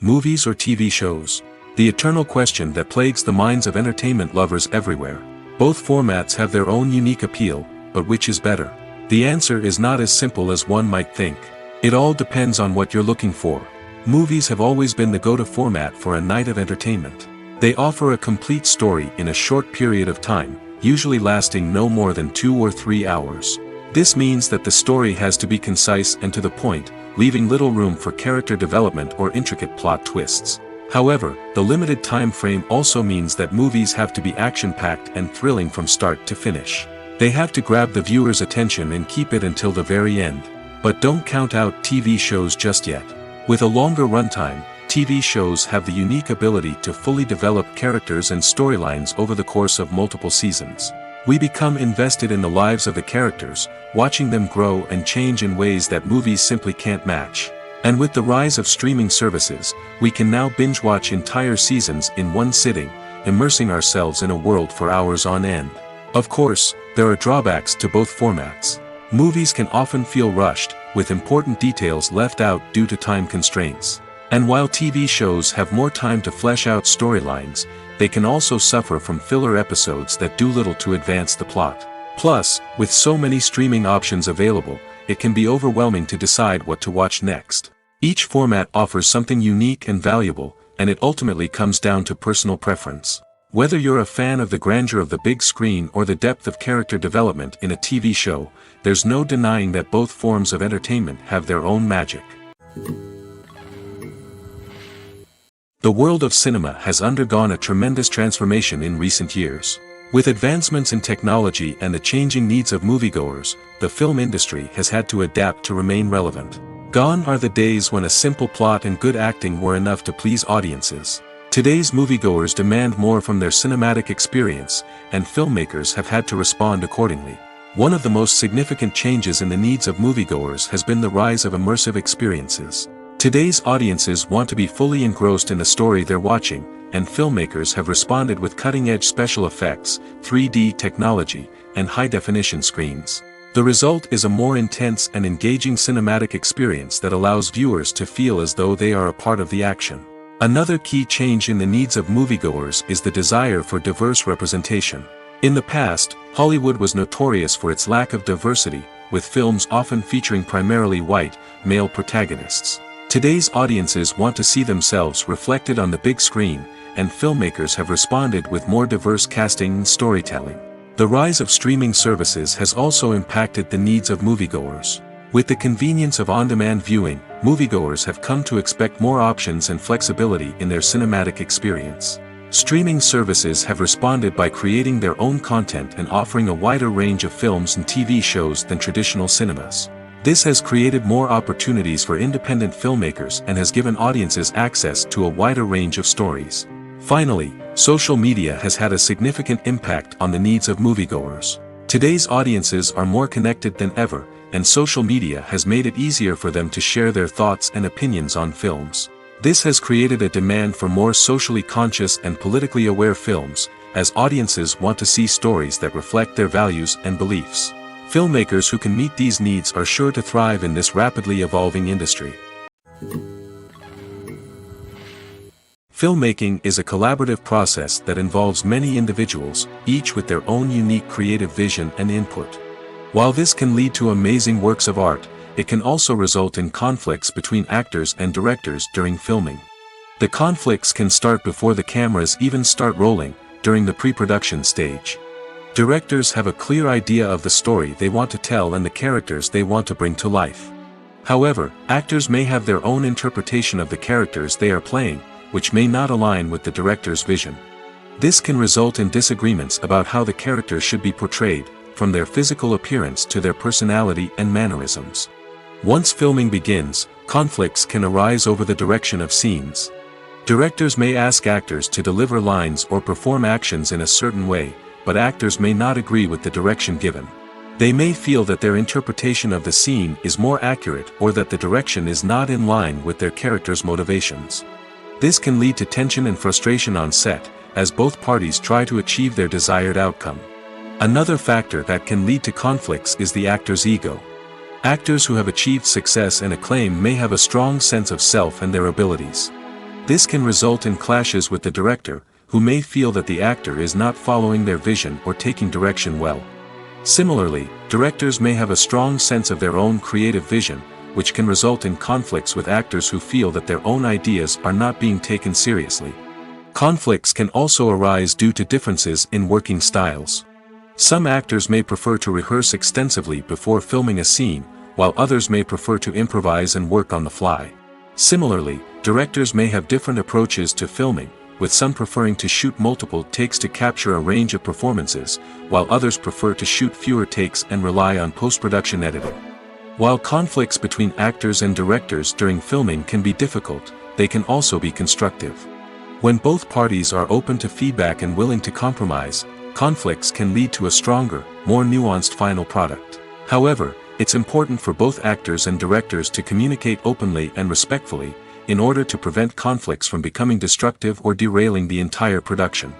Movies or TV shows? The eternal question that plagues the minds of entertainment lovers everywhere. Both formats have their own unique appeal, but which is better? The answer is not as simple as one might think. It all depends on what you're looking for. Movies have always been the go-to format for a night of entertainment. They offer a complete story in a short period of time, usually lasting no more than 2 or 3 hours. This means that the story has to be concise and to the point, leaving little room for character development or intricate plot twists. However, the limited time frame also means that movies have to be action-packed and thrilling from start to finish. They have to grab the viewer's attention and keep it until the very end. But don't count out TV shows just yet. With a longer runtime, TV shows have the unique ability to fully develop characters and storylines over the course of multiple seasons. We become invested in the lives of the characters, watching them grow and change in ways that movies simply can't match. And with the rise of streaming services, we can now binge-watch entire seasons in one sitting, immersing ourselves in a world for hours on end. Of course, there are drawbacks to both formats. Movies can often feel rushed, with important details left out due to time constraints. And while TV shows have more time to flesh out storylines, they can also suffer from filler episodes that do little to advance the plot. Plus, with so many streaming options available, it can be overwhelming to decide what to watch next. Each format offers something unique and valuable, and it ultimately comes down to personal preference. Whether you're a fan of the grandeur of the big screen or the depth of character development in a TV show, there's no denying that both forms of entertainment have their own magic. The world of cinema has undergone a tremendous transformation in recent years. With advancements in technology and the changing needs of moviegoers, the film industry has had to adapt to remain relevant. Gone are the days when a simple plot and good acting were enough to please audiences. Today's moviegoers demand more from their cinematic experience, and filmmakers have had to respond accordingly. One of the most significant changes in the needs of moviegoers has been the rise of immersive experiences. Today's audiences want to be fully engrossed in the story they're watching, and filmmakers have responded with cutting-edge special effects, 3D technology, and high-definition screens. The result is a more intense and engaging cinematic experience that allows viewers to feel as though they are a part of the action. Another key change in the needs of moviegoers is the desire for diverse representation. In the past, Hollywood was notorious for its lack of diversity, with films often featuring primarily white, male protagonists. Today's audiences want to see themselves reflected on the big screen, and filmmakers have responded with more diverse casting and storytelling. The rise of streaming services has also impacted the needs of moviegoers. With the convenience of on-demand viewing, moviegoers have come to expect more options and flexibility in their cinematic experience. Streaming services have responded by creating their own content and offering a wider range of films and TV shows than traditional cinemas. This has created more opportunities for independent filmmakers and has given audiences access to a wider range of stories. Finally, social media has had a significant impact on the needs of moviegoers. Today's audiences are more connected than ever, and social media has made it easier for them to share their thoughts and opinions on films. This has created a demand for more socially conscious and politically aware films, as audiences want to see stories that reflect their values and beliefs. Filmmakers who can meet these needs are sure to thrive in this rapidly evolving industry. Filmmaking is a collaborative process that involves many individuals, each with their own unique creative vision and input. While this can lead to amazing works of art, it can also result in conflicts between actors and directors during filming. The conflicts can start before the cameras even start rolling, during the pre-production stage. Directors have a clear idea of the story they want to tell and the characters they want to bring to life. However, actors may have their own interpretation of the characters they are playing, which may not align with the director's vision. This can result in disagreements about how the characters should be portrayed, from their physical appearance to their personality and mannerisms. Once filming begins, conflicts can arise over the direction of scenes. Directors may ask actors to deliver lines or perform actions in a certain way, but actors may not agree with the direction given. They may feel that their interpretation of the scene is more accurate or that the direction is not in line with their character's motivations. This can lead to tension and frustration on set, as both parties try to achieve their desired outcome. Another factor that can lead to conflicts is the actor's ego. Actors who have achieved success and acclaim may have a strong sense of self and their abilities. This can result in clashes with the director, who may feel that the actor is not following their vision or taking direction well. Similarly, directors may have a strong sense of their own creative vision, which can result in conflicts with actors who feel that their own ideas are not being taken seriously. Conflicts can also arise due to differences in working styles. Some actors may prefer to rehearse extensively before filming a scene, while others may prefer to improvise and work on the fly. Similarly, directors may have different approaches to filming, with some preferring to shoot multiple takes to capture a range of performances, while others prefer to shoot fewer takes and rely on post-production editing. While conflicts between actors and directors during filming can be difficult, they can also be constructive. When both parties are open to feedback and willing to compromise, conflicts can lead to a stronger, more nuanced final product. However, it's important for both actors and directors to communicate openly and respectfully, in order to prevent conflicts from becoming destructive or derailing the entire production.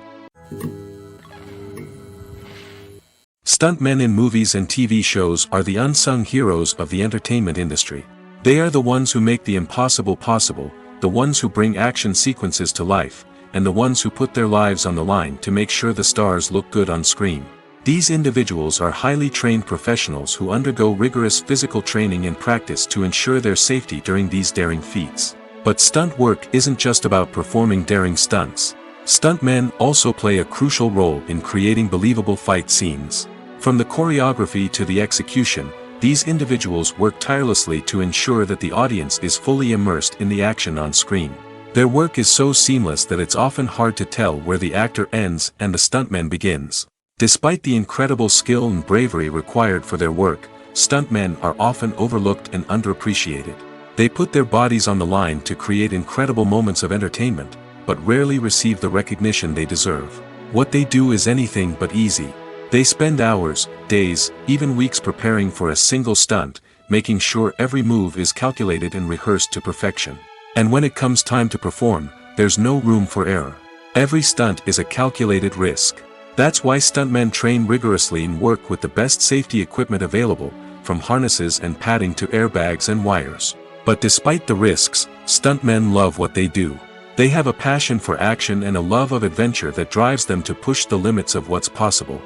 Stuntmen in movies and TV shows are the unsung heroes of the entertainment industry. They are the ones who make the impossible possible, the ones who bring action sequences to life, and the ones who put their lives on the line to make sure the stars look good on screen. These individuals are highly trained professionals who undergo rigorous physical training and practice to ensure their safety during these daring feats. But stunt work isn't just about performing daring stunts. Stuntmen also play a crucial role in creating believable fight scenes. From the choreography to the execution, these individuals work tirelessly to ensure that the audience is fully immersed in the action on screen. Their work is so seamless that it's often hard to tell where the actor ends and the stuntman begins. Despite the incredible skill and bravery required for their work, stuntmen are often overlooked and underappreciated. They put their bodies on the line to create incredible moments of entertainment, but rarely receive the recognition they deserve. What they do is anything but easy. They spend hours, days, even weeks preparing for a single stunt, making sure every move is calculated and rehearsed to perfection. And when it comes time to perform, there's no room for error. Every stunt is a calculated risk. That's why stuntmen train rigorously and work with the best safety equipment available, from harnesses and padding to airbags and wires. But despite the risks, stuntmen love what they do. They have a passion for action and a love of adventure that drives them to push the limits of what's possible.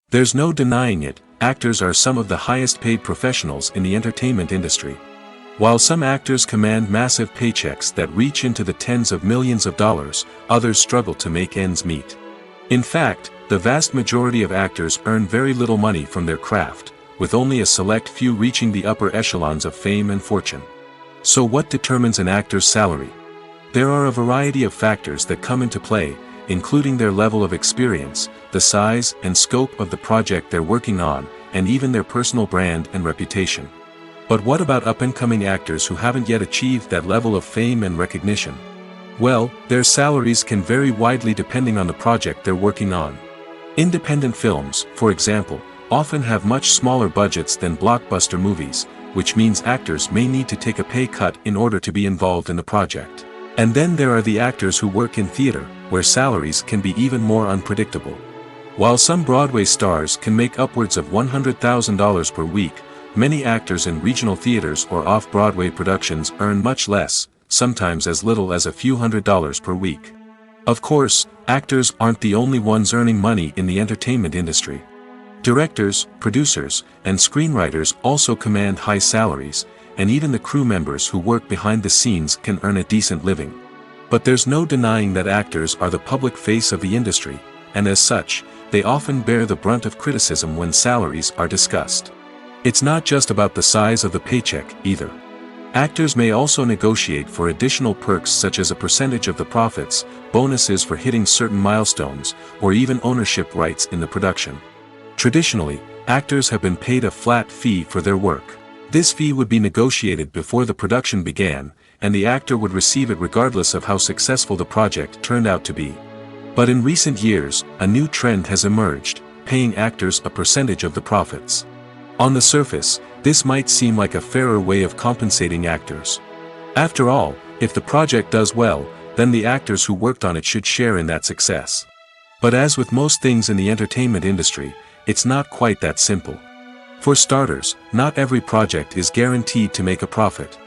There's no denying it, actors are some of the highest paid professionals in the entertainment industry. While some actors command massive paychecks that reach into the tens of millions of dollars, others struggle to make ends meet. In fact, the vast majority of actors earn very little money from their craft, with only a select few reaching the upper echelons of fame and fortune. So what determines an actor's salary? There are a variety of factors that come into play, including their level of experience, the size and scope of the project they're working on, and even their personal brand and reputation. But what about up-and-coming actors who haven't yet achieved that level of fame and recognition? Well, their salaries can vary widely depending on the project they're working on. Independent films, for example, often have much smaller budgets than blockbuster movies, which means actors may need to take a pay cut in order to be involved in the project. And then there are the actors who work in theater, where salaries can be even more unpredictable. While some Broadway stars can make upwards of $100,000 per week, many actors in regional theaters or off-Broadway productions earn much less, sometimes as little as a few $100s per week. Of course, actors aren't the only ones earning money in the entertainment industry. Directors, producers, and screenwriters also command high salaries, and even the crew members who work behind the scenes can earn a decent living. But there's no denying that actors are the public face of the industry, and as such, they often bear the brunt of criticism when salaries are discussed. It's not just about the size of the paycheck, either. Actors may also negotiate for additional perks such as a percentage of the profits, bonuses for hitting certain milestones, or even ownership rights in the production. Traditionally, actors have been paid a flat fee for their work. This fee would be negotiated before the production began, and the actor would receive it regardless of how successful the project turned out to be. But in recent years, a new trend has emerged, paying actors a percentage of the profits. On the surface, this might seem like a fairer way of compensating actors. After all, if the project does well, then the actors who worked on it should share in that success. But as with most things in the entertainment industry, it's not quite that simple. For starters, not every project is guaranteed to make a profit.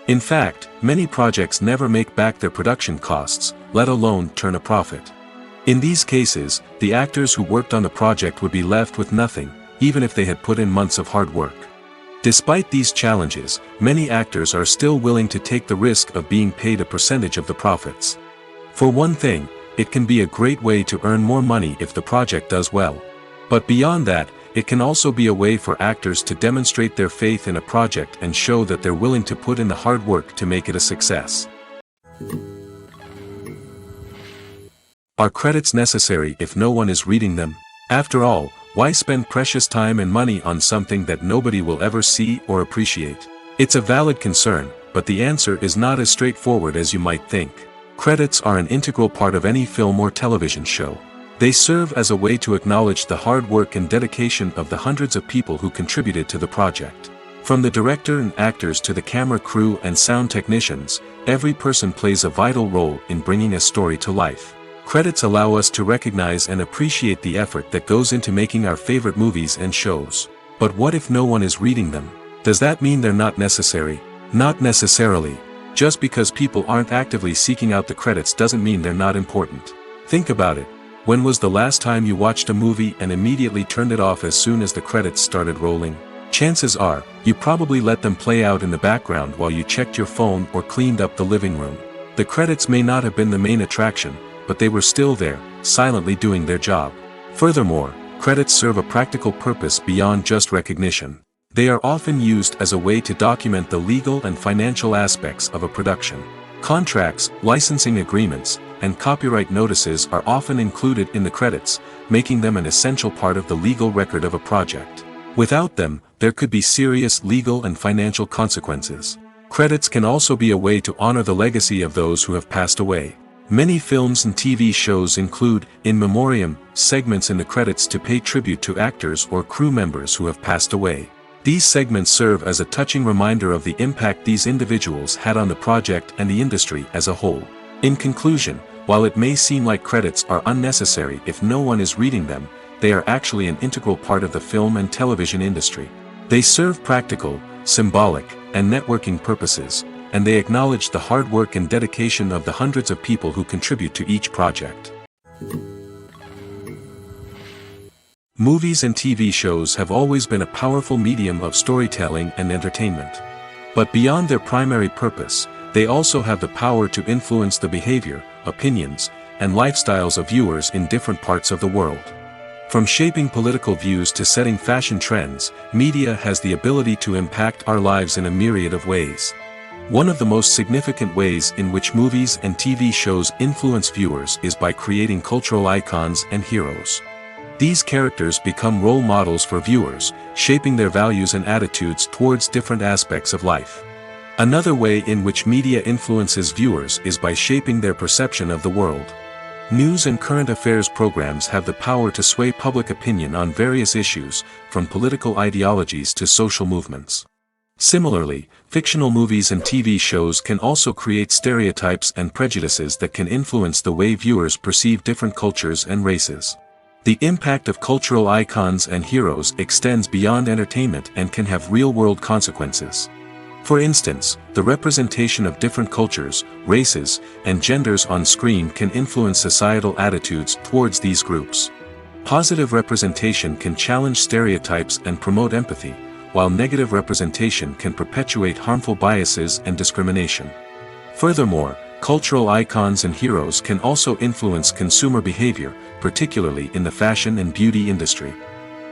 In fact, many projects never make back their production costs, let alone turn a profit. In these cases, the actors who worked on the project would be left with nothing, even if they had put in months of hard work. Despite these challenges, many actors are still willing to take the risk of being paid a percentage of the profits. For one thing, it can be a great way to earn more money if the project does well. But beyond that, it can also be a way for actors to demonstrate their faith in a project and show that they're willing to put in the hard work to make it a success. Are credits necessary if no one is reading them? After all, why spend precious time and money on something that nobody will ever see or appreciate? It's a valid concern, but the answer is not as straightforward as you might think. Credits are an integral part of any film or television show. They serve as a way to acknowledge the hard work and dedication of the hundreds of people who contributed to the project. From the director and actors to the camera crew and sound technicians, every person plays a vital role in bringing a story to life. Credits allow us to recognize and appreciate the effort that goes into making our favorite movies and shows. But what if no one is reading them? Does that mean they're not necessary? Not necessarily. Just because people aren't actively seeking out the credits doesn't mean they're not important. Think about it. When was the last time you watched a movie and immediately turned it off as soon as the credits started rolling? Chances are, you probably let them play out in the background while you checked your phone or cleaned up the living room. The credits may not have been the main attraction, but they were still there, silently doing their job. Furthermore, credits serve a practical purpose beyond just recognition. They are often used as a way to document the legal and financial aspects of a production. Contracts, licensing agreements, and copyright notices are often included in the credits, making them an essential part of the legal record of a project. Without them, there could be serious legal and financial consequences. Credits can also be a way to honor the legacy of those who have passed away. Many films and TV shows include, in memoriam, segments in the credits to pay tribute to actors or crew members who have passed away. These segments serve as a touching reminder of the impact these individuals had on the project and the industry as a whole. In conclusion, while it may seem like credits are unnecessary if no one is reading them, they are actually an integral part of the film and television industry. They serve practical, symbolic, and networking purposes, and they acknowledge the hard work and dedication of the hundreds of people who contribute to each project. Movies and TV shows have always been a powerful medium of storytelling and entertainment. But beyond their primary purpose, they also have the power to influence the behavior, opinions, and lifestyles of viewers in different parts of the world. From shaping political views to setting fashion trends, media has the ability to impact our lives in a myriad of ways. One of the most significant ways in which movies and TV shows influence viewers is by creating cultural icons and heroes. These characters become role models for viewers, shaping their values and attitudes towards different aspects of life. Another way in which media influences viewers is by shaping their perception of the world. News and current affairs programs have the power to sway public opinion on various issues, from political ideologies to social movements. Similarly, fictional movies and TV shows can also create stereotypes and prejudices that can influence the way viewers perceive different cultures and races. The impact of cultural icons and heroes extends beyond entertainment and can have real-world consequences. For instance, the representation of different cultures, races, and genders on screen can influence societal attitudes towards these groups. Positive representation can challenge stereotypes and promote empathy, while negative representation can perpetuate harmful biases and discrimination. Furthermore, cultural icons and heroes can also influence consumer behavior, particularly in the fashion and beauty industry.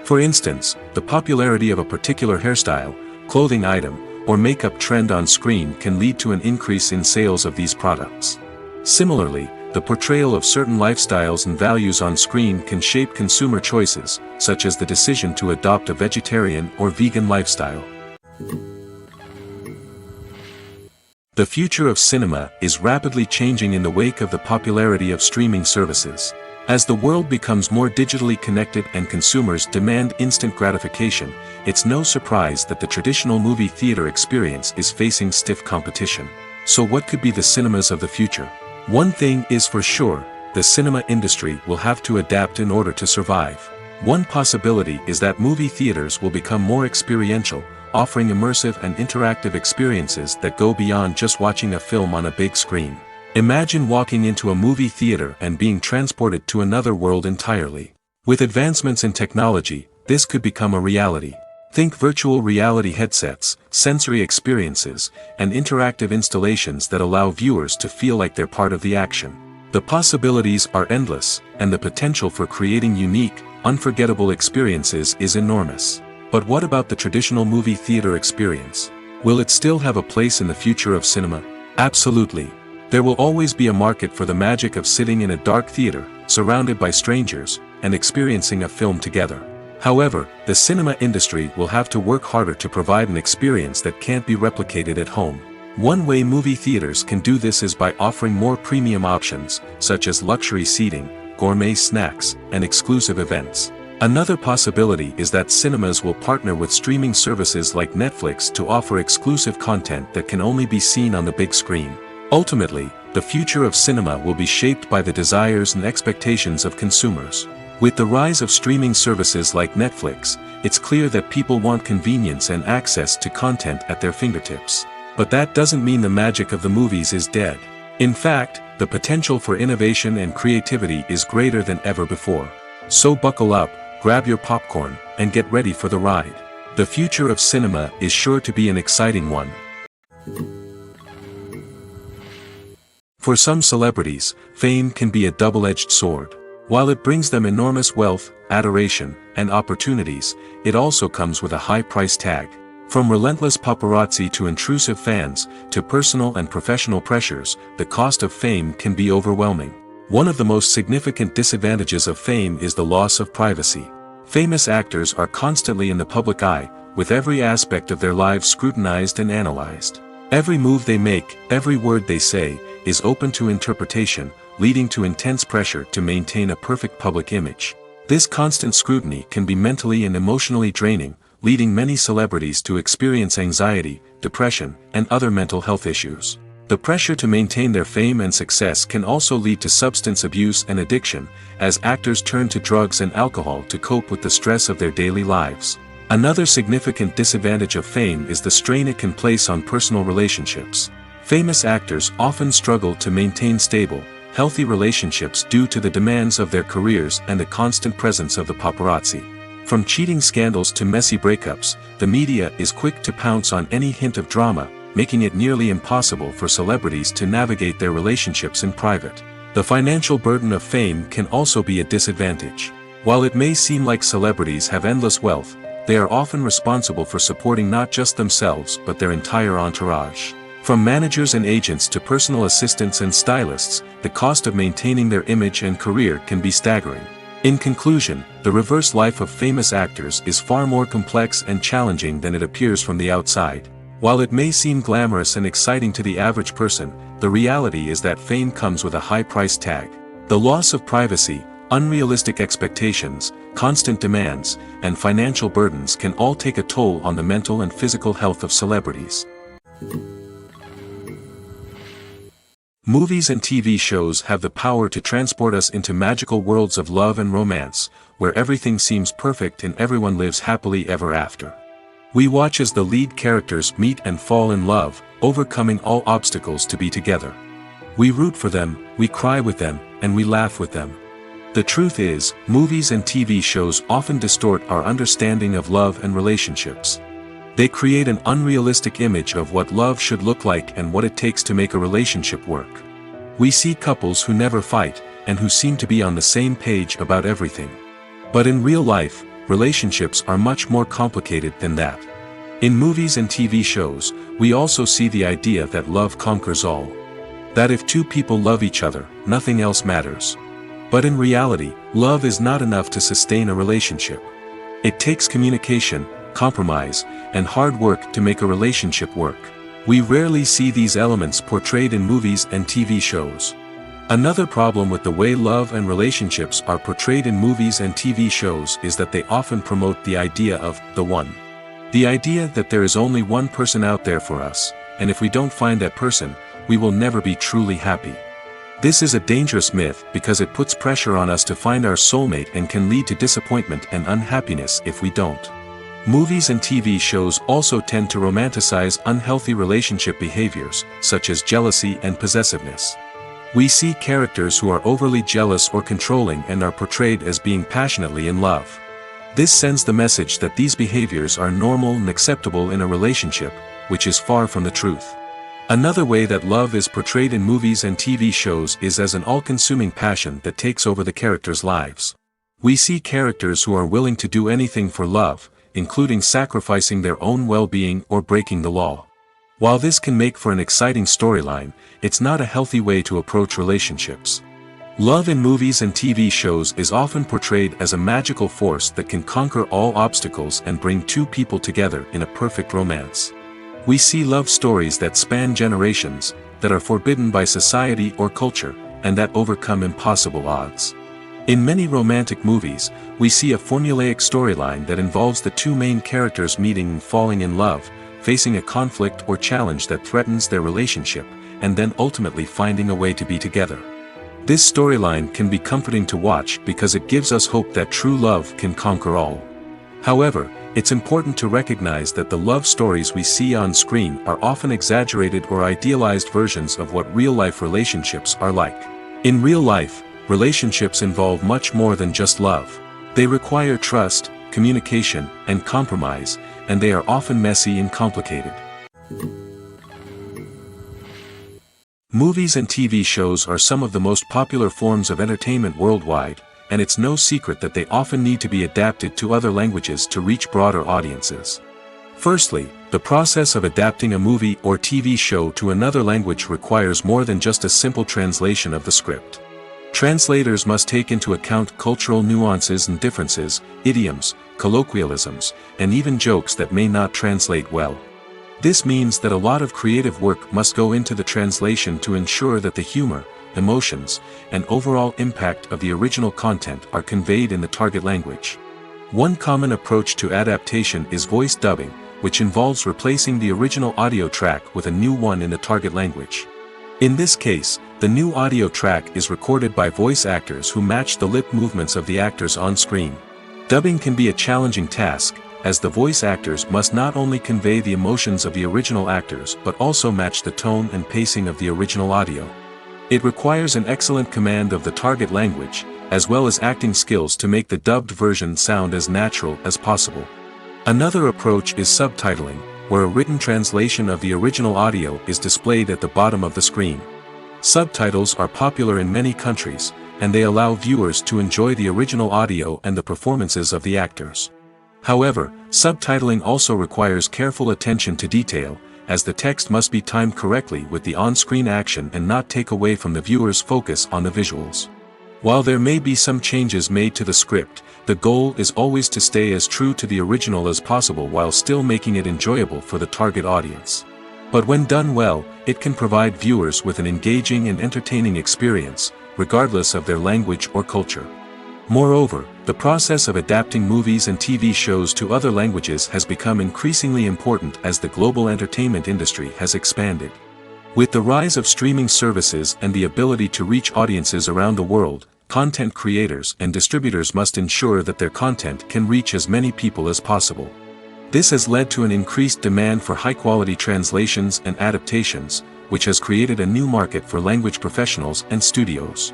For instance, the popularity of a particular hairstyle, clothing item, or makeup trend on screen can lead to an increase in sales of these products. Similarly, the portrayal of certain lifestyles and values on screen can shape consumer choices, such as the decision to adopt a vegetarian or vegan lifestyle. The future of cinema is rapidly changing in the wake of the popularity of streaming services. As the world becomes more digitally connected and consumers demand instant gratification, it's no surprise that the traditional movie theater experience is facing stiff competition. So what could be the cinemas of the future? One thing is for sure, the cinema industry will have to adapt in order to survive. One possibility is that movie theaters will become more experiential, offering immersive and interactive experiences that go beyond just watching a film on a big screen. Imagine walking into a movie theater and being transported to another world entirely. With advancements in technology, this could become a reality. Think virtual reality headsets, sensory experiences, and interactive installations that allow viewers to feel like they're part of the action. The possibilities are endless, and the potential for creating unique, unforgettable experiences is enormous. But what about the traditional movie theater experience? Will it still have a place in the future of cinema? Absolutely. There will always be a market for the magic of sitting in a dark theater, surrounded by strangers, and experiencing a film together. However, the cinema industry will have to work harder to provide an experience that can't be replicated at home. One way movie theaters can do this is by offering more premium options, such as luxury seating, gourmet snacks, and exclusive events. Another possibility is that cinemas will partner with streaming services like Netflix to offer exclusive content that can only be seen on the big screen. Ultimately, the future of cinema will be shaped by the desires and expectations of consumers. With the rise of streaming services like Netflix, it's clear that people want convenience and access to content at their fingertips. But that doesn't mean the magic of the movies is dead. In fact, the potential for innovation and creativity is greater than ever before. So buckle up, grab your popcorn, and get ready for the ride. The future of cinema is sure to be an exciting one. For some celebrities, fame can be a double-edged sword. While it brings them enormous wealth, adoration, and opportunities, it also comes with a high price tag. From relentless paparazzi to intrusive fans, to personal and professional pressures, the cost of fame can be overwhelming. One of the most significant disadvantages of fame is the loss of privacy. Famous actors are constantly in the public eye, with every aspect of their lives scrutinized and analyzed. Every move they make, every word they say, is open to interpretation, leading to intense pressure to maintain a perfect public image. This constant scrutiny can be mentally and emotionally draining, leading many celebrities to experience anxiety, depression, and other mental health issues. The pressure to maintain their fame and success can also lead to substance abuse and addiction, as actors turn to drugs and alcohol to cope with the stress of their daily lives. Another significant disadvantage of fame is the strain it can place on personal relationships. Famous actors often struggle to maintain stable, healthy relationships due to the demands of their careers and the constant presence of the paparazzi. From cheating scandals to messy breakups, the media is quick to pounce on any hint of drama, making it nearly impossible for celebrities to navigate their relationships in private. The financial burden of fame can also be a disadvantage. While it may seem like celebrities have endless wealth, they are often responsible for supporting not just themselves but their entire entourage. From managers and agents to personal assistants and stylists, the cost of maintaining their image and career can be staggering. In conclusion, the reverse life of famous actors is far more complex and challenging than it appears from the outside. While it may seem glamorous and exciting to the average person, the reality is that fame comes with a high price tag. The loss of privacy, unrealistic expectations, constant demands, and financial burdens can all take a toll on the mental and physical health of celebrities. Movies and TV shows have the power to transport us into magical worlds of love and romance, where everything seems perfect and everyone lives happily ever after. We watch as the lead characters meet and fall in love, overcoming all obstacles to be together. We root for them, we cry with them, and we laugh with them. The truth is, movies and TV shows often distort our understanding of love and relationships. They create an unrealistic image of what love should look like and what it takes to make a relationship work. We see couples who never fight, and who seem to be on the same page about everything. But in real life, relationships are much more complicated than that. In movies and TV shows, we also see the idea that love conquers all. That if two people love each other, nothing else matters. But in reality, love is not enough to sustain a relationship. It takes communication, compromise, and hard work to make a relationship work. We rarely see these elements portrayed in movies and TV shows. Another problem with the way love and relationships are portrayed in movies and TV shows is that they often promote the idea of the one. The idea that there is only one person out there for us, and if we don't find that person, we will never be truly happy. This is a dangerous myth because it puts pressure on us to find our soulmate and can lead to disappointment and unhappiness if we don't. Movies and TV shows also tend to romanticize unhealthy relationship behaviors, such as jealousy and possessiveness. We see characters who are overly jealous or controlling and are portrayed as being passionately in love. This sends the message that these behaviors are normal and acceptable in a relationship, which is far from the truth. Another way that love is portrayed in movies and TV shows is as an all-consuming passion that takes over the characters' lives. We see characters who are willing to do anything for love, including sacrificing their own well-being or breaking the law. While this can make for an exciting storyline, it's not a healthy way to approach relationships. Love in movies and TV shows is often portrayed as a magical force that can conquer all obstacles and bring two people together in a perfect romance. We see love stories that span generations, that are forbidden by society or culture, and that overcome impossible odds. In many romantic movies, we see a formulaic storyline that involves the two main characters meeting and falling in love, facing a conflict or challenge that threatens their relationship, and then ultimately finding a way to be together. This storyline can be comforting to watch because it gives us hope that true love can conquer all. However, it's important to recognize that the love stories we see on screen are often exaggerated or idealized versions of what real-life relationships are like. In real life, relationships involve much more than just love. They require trust, communication, and compromise, and they are often messy and complicated. Movies and TV shows are some of the most popular forms of entertainment worldwide, and it's no secret that they often need to be adapted to other languages to reach broader audiences. Firstly, the process of adapting a movie or TV show to another language requires more than just a simple translation of the script. Translators must take into account cultural nuances and differences, idioms, colloquialisms, and even jokes that may not translate well. This means that a lot of creative work must go into the translation to ensure that the humor, emotions, and overall impact of the original content are conveyed in the target language. One common approach to adaptation is voice dubbing, which involves replacing the original audio track with a new one in the target language. In this case, the new audio track is recorded by voice actors who match the lip movements of the actors on screen. Dubbing can be a challenging task, as the voice actors must not only convey the emotions of the original actors but also match the tone and pacing of the original audio. It requires an excellent command of the target language, as well as acting skills to make the dubbed version sound as natural as possible. Another approach is subtitling, where a written translation of the original audio is displayed at the bottom of the screen. Subtitles are popular in many countries, and they allow viewers to enjoy the original audio and the performances of the actors. However, subtitling also requires careful attention to detail, as the text must be timed correctly with the on-screen action and not take away from the viewer's focus on the visuals. While there may be some changes made to the script, the goal is always to stay as true to the original as possible while still making it enjoyable for the target audience. But when done well, it can provide viewers with an engaging and entertaining experience, regardless of their language or culture. Moreover, the process of adapting movies and TV shows to other languages has become increasingly important as the global entertainment industry has expanded. With the rise of streaming services and the ability to reach audiences around the world, content creators and distributors must ensure that their content can reach as many people as possible. This has led to an increased demand for high-quality translations and adaptations, which has created a new market for language professionals and studios.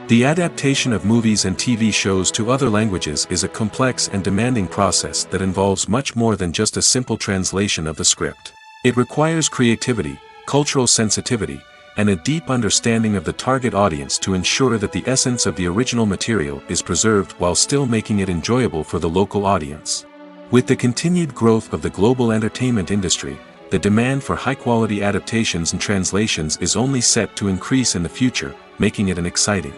The adaptation of movies and TV shows to other languages is a complex and demanding process that involves much more than just a simple translation of the script. It requires creativity, cultural sensitivity, and a deep understanding of the target audience to ensure that the essence of the original material is preserved while still making it enjoyable for the local audience. With the continued growth of the global entertainment industry, the demand for high-quality adaptations and translations is only set to increase in the future, making it an exciting.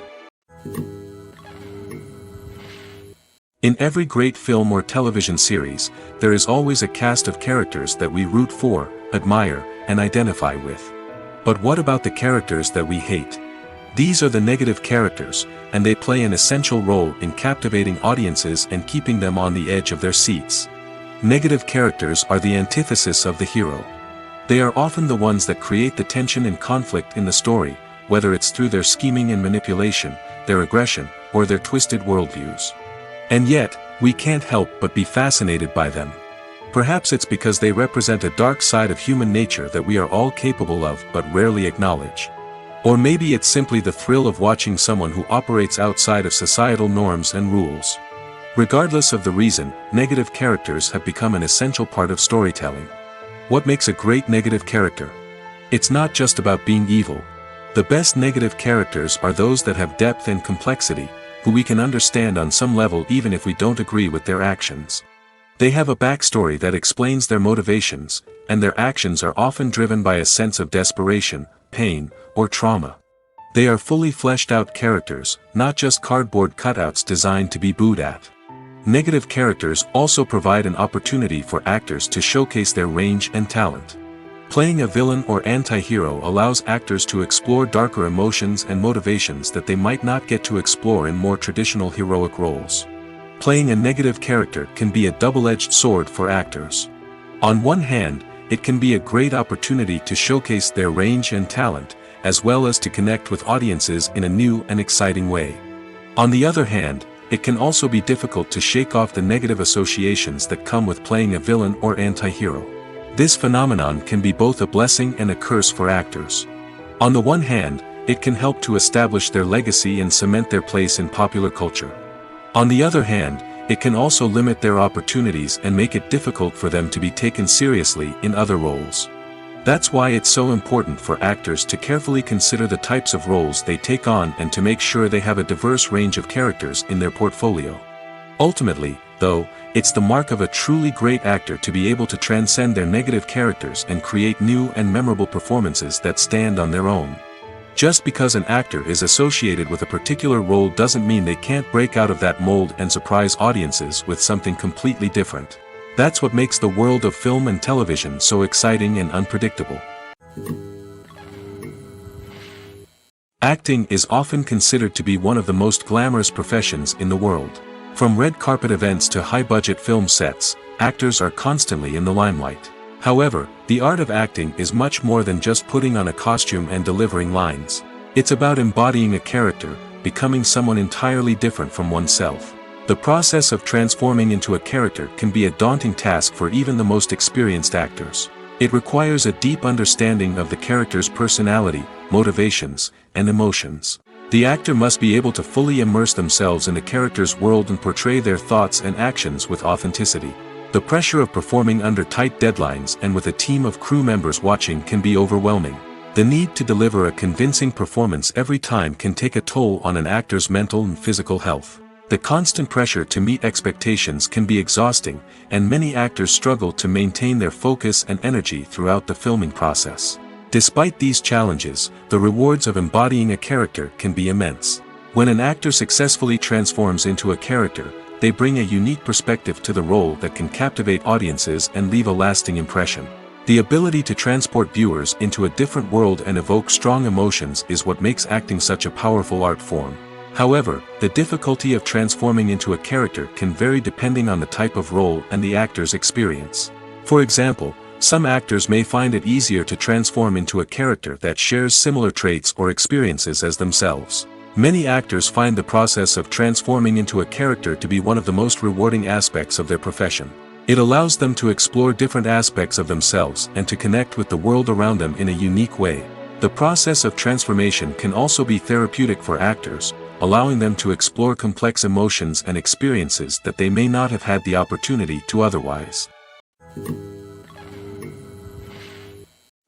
In every great film or television series, there is always a cast of characters that we root for, admire, and identify with. But what about the characters that we hate? These are the negative characters, and they play an essential role in captivating audiences and keeping them on the edge of their seats. Negative characters are the antithesis of the hero. They are often the ones that create the tension and conflict in the story, whether it's through their scheming and manipulation, their aggression, or their twisted worldviews. And yet, we can't help but be fascinated by them. Perhaps it's because they represent a dark side of human nature that we are all capable of but rarely acknowledge. Or maybe it's simply the thrill of watching someone who operates outside of societal norms and rules. Regardless of the reason, negative characters have become an essential part of storytelling. What makes a great negative character? It's not just about being evil. The best negative characters are those that have depth and complexity, who we can understand on some level even if we don't agree with their actions. They have a backstory that explains their motivations, and their actions are often driven by a sense of desperation, pain, or trauma. They are fully fleshed out characters, not just cardboard cutouts designed to be booed at. Negative characters also provide an opportunity for actors to showcase their range and talent. Playing a villain or anti-hero allows actors to explore darker emotions and motivations that they might not get to explore in more traditional heroic roles. Playing a negative character can be a double-edged sword for actors. On one hand, it can be a great opportunity to showcase their range and talent, as well as to connect with audiences in a new and exciting way. On the other hand, it can also be difficult to shake off the negative associations that come with playing a villain or anti-hero. This phenomenon can be both a blessing and a curse for actors. On the one hand, it can help to establish their legacy and cement their place in popular culture. On the other hand, it can also limit their opportunities and make it difficult for them to be taken seriously in other roles. That's why it's so important for actors to carefully consider the types of roles they take on and to make sure they have a diverse range of characters in their portfolio. Ultimately, though, it's the mark of a truly great actor to be able to transcend their negative characters and create new and memorable performances that stand on their own. Just because an actor is associated with a particular role doesn't mean they can't break out of that mold and surprise audiences with something completely different. That's what makes the world of film and television so exciting and unpredictable. Acting is often considered to be one of the most glamorous professions in the world. From red carpet events to high-budget film sets, actors are constantly in the limelight. However, the art of acting is much more than just putting on a costume and delivering lines. It's about embodying a character, becoming someone entirely different from oneself. The process of transforming into a character can be a daunting task for even the most experienced actors. It requires a deep understanding of the character's personality, motivations, and emotions. The actor must be able to fully immerse themselves in the character's world and portray their thoughts and actions with authenticity. The pressure of performing under tight deadlines and with a team of crew members watching can be overwhelming. The need to deliver a convincing performance every time can take a toll on an actor's mental and physical health. The constant pressure to meet expectations can be exhausting, and many actors struggle to maintain their focus and energy throughout the filming process. Despite these challenges, the rewards of embodying a character can be immense. When an actor successfully transforms into a character, they bring a unique perspective to the role that can captivate audiences and leave a lasting impression. The ability to transport viewers into a different world and evoke strong emotions is what makes acting such a powerful art form. However, the difficulty of transforming into a character can vary depending on the type of role and the actor's experience. For example, some actors may find it easier to transform into a character that shares similar traits or experiences as themselves. Many actors find the process of transforming into a character to be one of the most rewarding aspects of their profession. It allows them to explore different aspects of themselves and to connect with the world around them in a unique way. The process of transformation can also be therapeutic for actors, allowing them to explore complex emotions and experiences that they may not have had the opportunity to otherwise.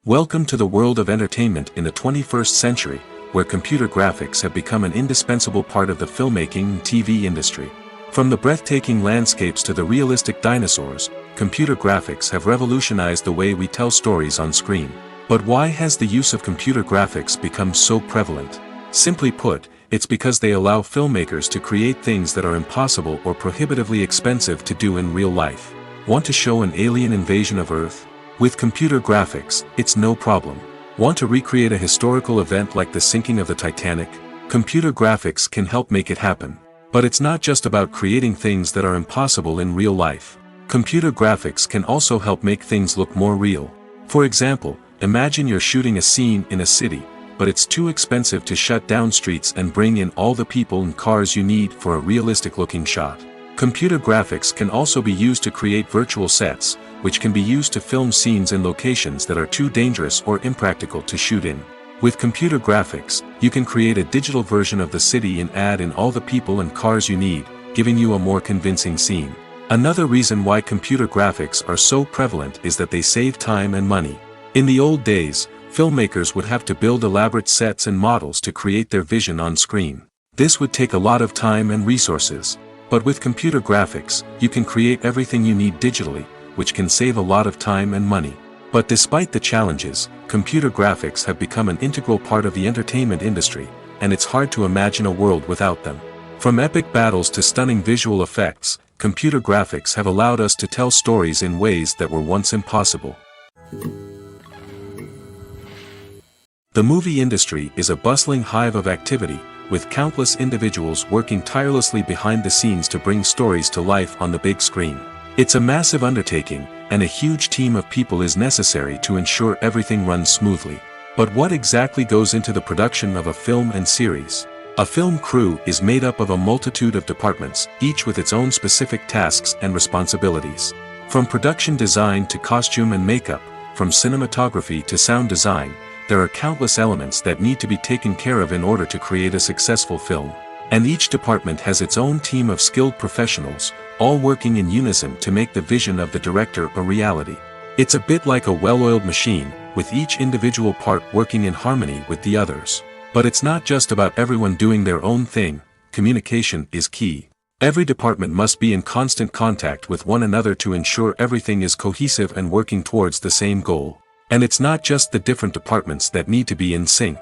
Welcome to the world of entertainment in the 21st century, where computer graphics have become an indispensable part of the filmmaking and TV industry. From the breathtaking landscapes to the realistic dinosaurs, computer graphics have revolutionized the way we tell stories on screen. But why has the use of computer graphics become so prevalent? Simply put, it's because they allow filmmakers to create things that are impossible or prohibitively expensive to do in real life. Want to show an alien invasion of Earth? With computer graphics, it's no problem. Want to recreate a historical event like the sinking of the Titanic? Computer graphics can help make it happen. But it's not just about creating things that are impossible in real life. Computer graphics can also help make things look more real. For example, imagine you're shooting a scene in a city, but it's too expensive to shut down streets and bring in all the people and cars you need for a realistic-looking shot. Computer graphics can also be used to create virtual sets, which can be used to film scenes in locations that are too dangerous or impractical to shoot in. With computer graphics, you can create a digital version of the city and add in all the people and cars you need, giving you a more convincing scene. Another reason why computer graphics are so prevalent is that they save time and money. In the old days, filmmakers would have to build elaborate sets and models to create their vision on screen. This would take a lot of time and resources. But with computer graphics, you can create everything you need digitally, which can save a lot of time and money. But despite the challenges, computer graphics have become an integral part of the entertainment industry, and it's hard to imagine a world without them. From epic battles to stunning visual effects, computer graphics have allowed us to tell stories in ways that were once impossible. The movie industry is a bustling hive of activity, with countless individuals working tirelessly behind the scenes to bring stories to life on the big screen. It's a massive undertaking, and a huge team of people is necessary to ensure everything runs smoothly. But what exactly goes into the production of a film and series? A film crew is made up of a multitude of departments, each with its own specific tasks and responsibilities. From production design to costume and makeup, from cinematography to sound design, there are countless elements that need to be taken care of in order to create a successful film. And each department has its own team of skilled professionals, all working in unison to make the vision of the director a reality. It's a bit like a well-oiled machine, with each individual part working in harmony with the others. But it's not just about everyone doing their own thing. Communication is key. Every department must be in constant contact with one another to ensure everything is cohesive and working towards the same goal. And it's not just the different departments that need to be in sync.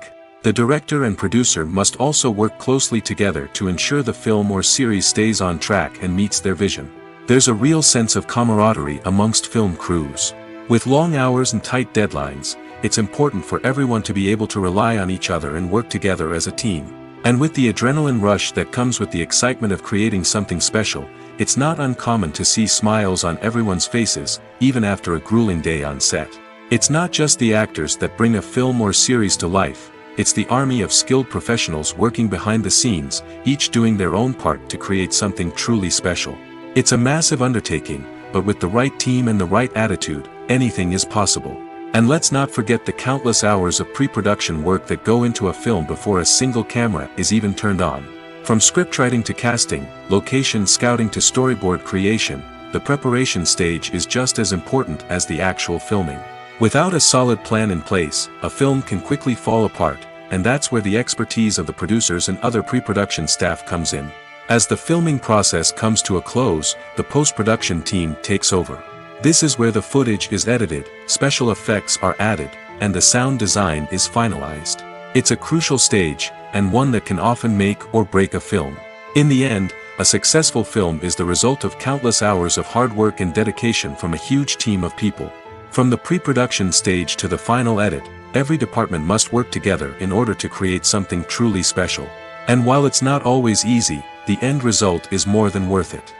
The director and producer must also work closely together to ensure the film or series stays on track and meets their vision. There's a real sense of camaraderie amongst film crews. With long hours and tight deadlines, it's important for everyone to be able to rely on each other and work together as a team. And with the adrenaline rush that comes with the excitement of creating something special, it's not uncommon to see smiles on everyone's faces, even after a grueling day on set. It's not just the actors that bring a film or series to life, it's the army of skilled professionals working behind the scenes, each doing their own part to create something truly special. It's a massive undertaking, but with the right team and the right attitude, anything is possible. And let's not forget the countless hours of pre-production work that go into a film before a single camera is even turned on. From scriptwriting to casting, location scouting to storyboard creation, the preparation stage is just as important as the actual filming. Without a solid plan in place, a film can quickly fall apart, and that's where the expertise of the producers and other pre-production staff comes in. As the filming process comes to a close, the post-production team takes over. This is where the footage is edited, special effects are added, and the sound design is finalized. It's a crucial stage, and one that can often make or break a film. In the end, a successful film is the result of countless hours of hard work and dedication from a huge team of people. From the pre-production stage to the final edit, every department must work together in order to create something truly special. And while it's not always easy, the end result is more than worth it.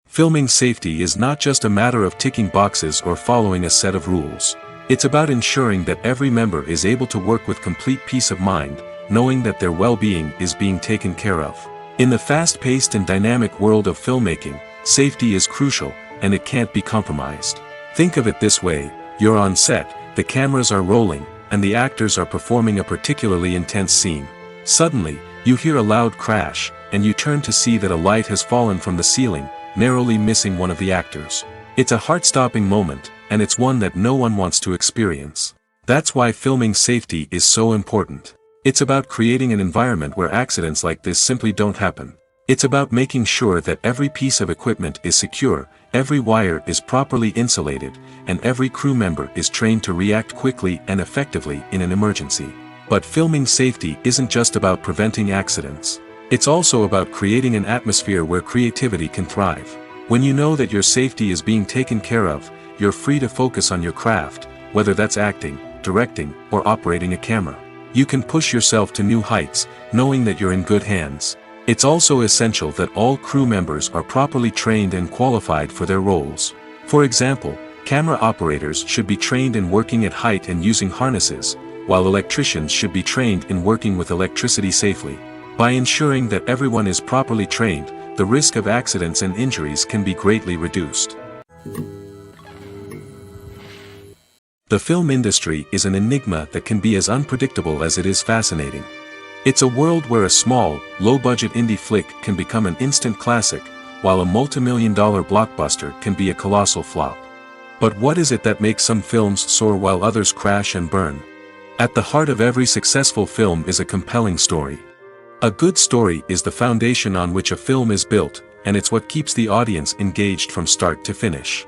Filming safety is not just a matter of ticking boxes or following a set of rules. It's about ensuring that every member is able to work with complete peace of mind, knowing that their well-being is being taken care of. In the fast-paced and dynamic world of filmmaking, safety is crucial, and it can't be compromised. Think of it this way, you're on set, the cameras are rolling, and the actors are performing a particularly intense scene. Suddenly, you hear a loud crash, and you turn to see that a light has fallen from the ceiling, narrowly missing one of the actors. It's a heart-stopping moment, and it's one that no one wants to experience. That's why filming safety is so important. It's about creating an environment where accidents like this simply don't happen. It's about making sure that every piece of equipment is secure, every wire is properly insulated, and every crew member is trained to react quickly and effectively in an emergency. But filming safety isn't just about preventing accidents. It's also about creating an atmosphere where creativity can thrive. When you know that your safety is being taken care of, you're free to focus on your craft, whether that's acting, directing, or operating a camera. You can push yourself to new heights, knowing that you're in good hands. It's also essential that all crew members are properly trained and qualified for their roles. For example, camera operators should be trained in working at height and using harnesses, while electricians should be trained in working with electricity safely. By ensuring that everyone is properly trained, the risk of accidents and injuries can be greatly reduced. The film industry is an enigma that can be as unpredictable as it is fascinating. It's a world where a small, low-budget indie flick can become an instant classic, while a multi-million-dollar blockbuster can be a colossal flop. But what is it that makes some films soar while others crash and burn? At the heart of every successful film is a compelling story. A good story is the foundation on which a film is built, and it's what keeps the audience engaged from start to finish.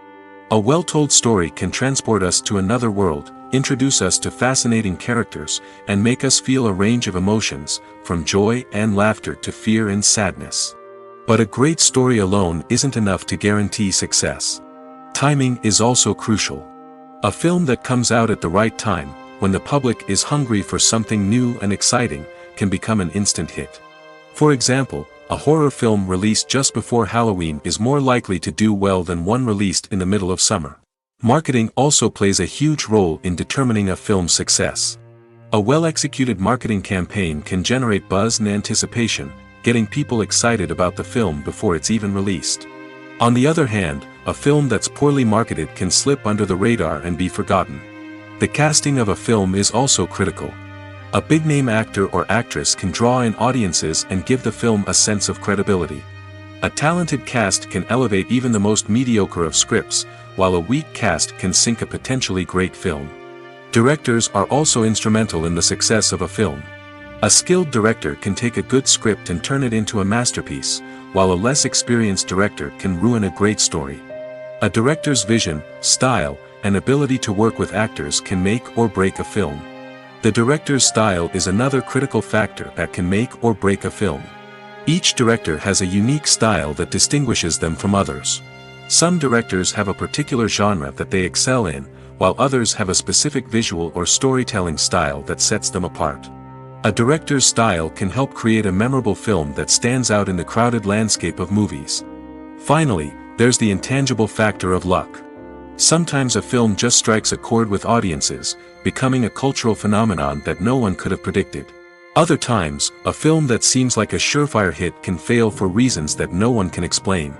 A well-told story can transport us to another world, introduce us to fascinating characters, and make us feel a range of emotions, from joy and laughter to fear and sadness. But a great story alone isn't enough to guarantee success. Timing is also crucial. A film that comes out at the right time, when the public is hungry for something new and exciting, can become an instant hit. For example, a horror film released just before Halloween is more likely to do well than one released in the middle of summer. Marketing also plays a huge role in determining a film's success. A well-executed marketing campaign can generate buzz and anticipation, getting people excited about the film before it's even released. On the other hand, a film that's poorly marketed can slip under the radar and be forgotten. The casting of a film is also critical. A big-name actor or actress can draw in audiences and give the film a sense of credibility. A talented cast can elevate even the most mediocre of scripts, while a weak cast can sink a potentially great film. Directors are also instrumental in the success of a film. A skilled director can take a good script and turn it into a masterpiece, while a less experienced director can ruin a great story. A director's vision, style, and ability to work with actors can make or break a film. The director's style is another critical factor that can make or break a film. Each director has a unique style that distinguishes them from others. Some directors have a particular genre that they excel in, while others have a specific visual or storytelling style that sets them apart. A director's style can help create a memorable film that stands out in the crowded landscape of movies. Finally, there's the intangible factor of luck. Sometimes a film just strikes a chord with audiences, becoming a cultural phenomenon that no one could have predicted. Other times, a film that seems like a surefire hit can fail for reasons that no one can explain.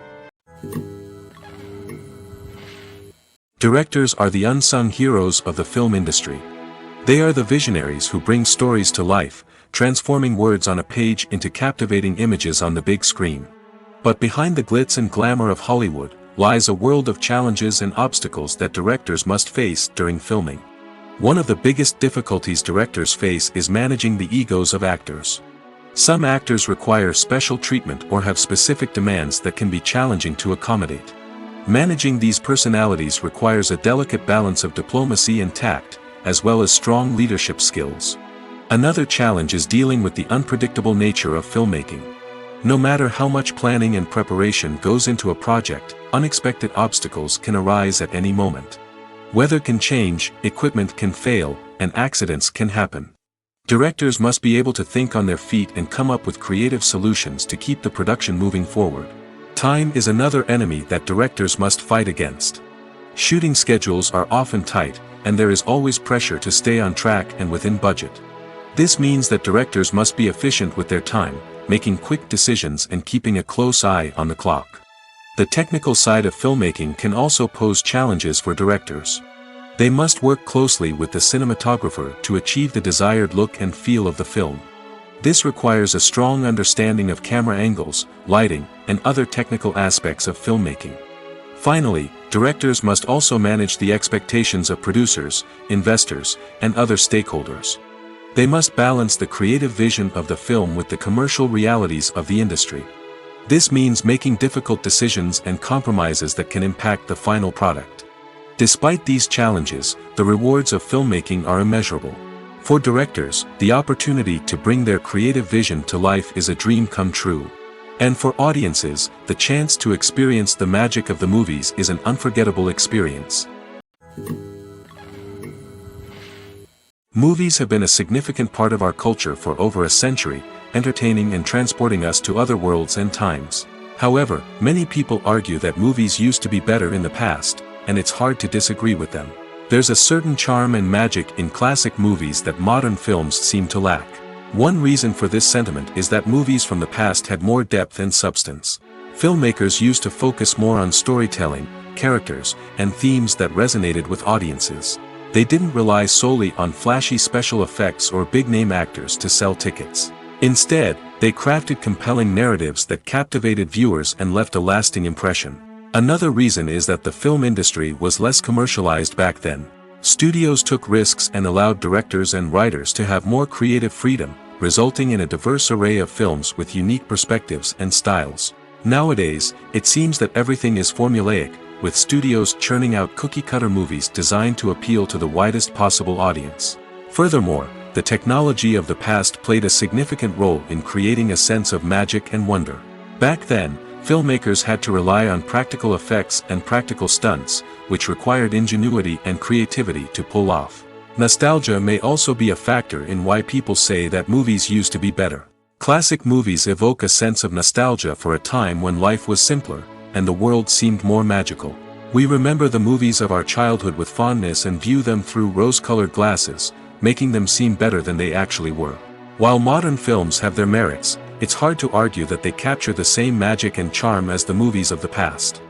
Directors are the unsung heroes of the film industry. They are the visionaries who bring stories to life, transforming words on a page into captivating images on the big screen. But behind the glitz and glamour of Hollywood, lies a world of challenges and obstacles that directors must face during filming. One of the biggest difficulties directors face is managing the egos of actors. Some actors require special treatment or have specific demands that can be challenging to accommodate. Managing these personalities requires a delicate balance of diplomacy and tact, as well as strong leadership skills. Another challenge is dealing with the unpredictable nature of filmmaking. No matter how much planning and preparation goes into a project, unexpected obstacles can arise at any moment. Weather can change, equipment can fail, and accidents can happen. Directors must be able to think on their feet and come up with creative solutions to keep the production moving forward. Time is another enemy that directors must fight against. Shooting schedules are often tight, and there is always pressure to stay on track and within budget. This means that directors must be efficient with their time, making quick decisions and keeping a close eye on the clock. The technical side of filmmaking can also pose challenges for directors. They must work closely with the cinematographer to achieve the desired look and feel of the film. This requires a strong understanding of camera angles, lighting, and other technical aspects of filmmaking. Finally, directors must also manage the expectations of producers, investors, and other stakeholders. They must balance the creative vision of the film with the commercial realities of the industry. This means making difficult decisions and compromises that can impact the final product. Despite these challenges, the rewards of filmmaking are immeasurable. For directors, the opportunity to bring their creative vision to life is a dream come true. And for audiences, the chance to experience the magic of the movies is an unforgettable experience. Movies have been a significant part of our culture for over a century, entertaining and transporting us to other worlds and times. However, many people argue that movies used to be better in the past, and it's hard to disagree with them. There's a certain charm and magic in classic movies that modern films seem to lack. One reason for this sentiment is that movies from the past had more depth and substance. Filmmakers used to focus more on storytelling, characters, and themes that resonated with audiences. They didn't rely solely on flashy special effects or big-name actors to sell tickets. Instead, they crafted compelling narratives that captivated viewers and left a lasting impression. Another reason is that the film industry was less commercialized back then. Studios took risks and allowed directors and writers to have more creative freedom, resulting in a diverse array of films with unique perspectives and styles. Nowadays, it seems that everything is formulaic, with studios churning out cookie-cutter movies designed to appeal to the widest possible audience. Furthermore, the technology of the past played a significant role in creating a sense of magic and wonder. Back then, filmmakers had to rely on practical effects and practical stunts, which required ingenuity and creativity to pull off. Nostalgia may also be a factor in why people say that movies used to be better. Classic movies evoke a sense of nostalgia for a time when life was simpler, and the world seemed more magical. We remember the movies of our childhood with fondness and view them through rose-colored glasses, making them seem better than they actually were. While modern films have their merits, it's hard to argue that they capture the same magic and charm as the movies of the past.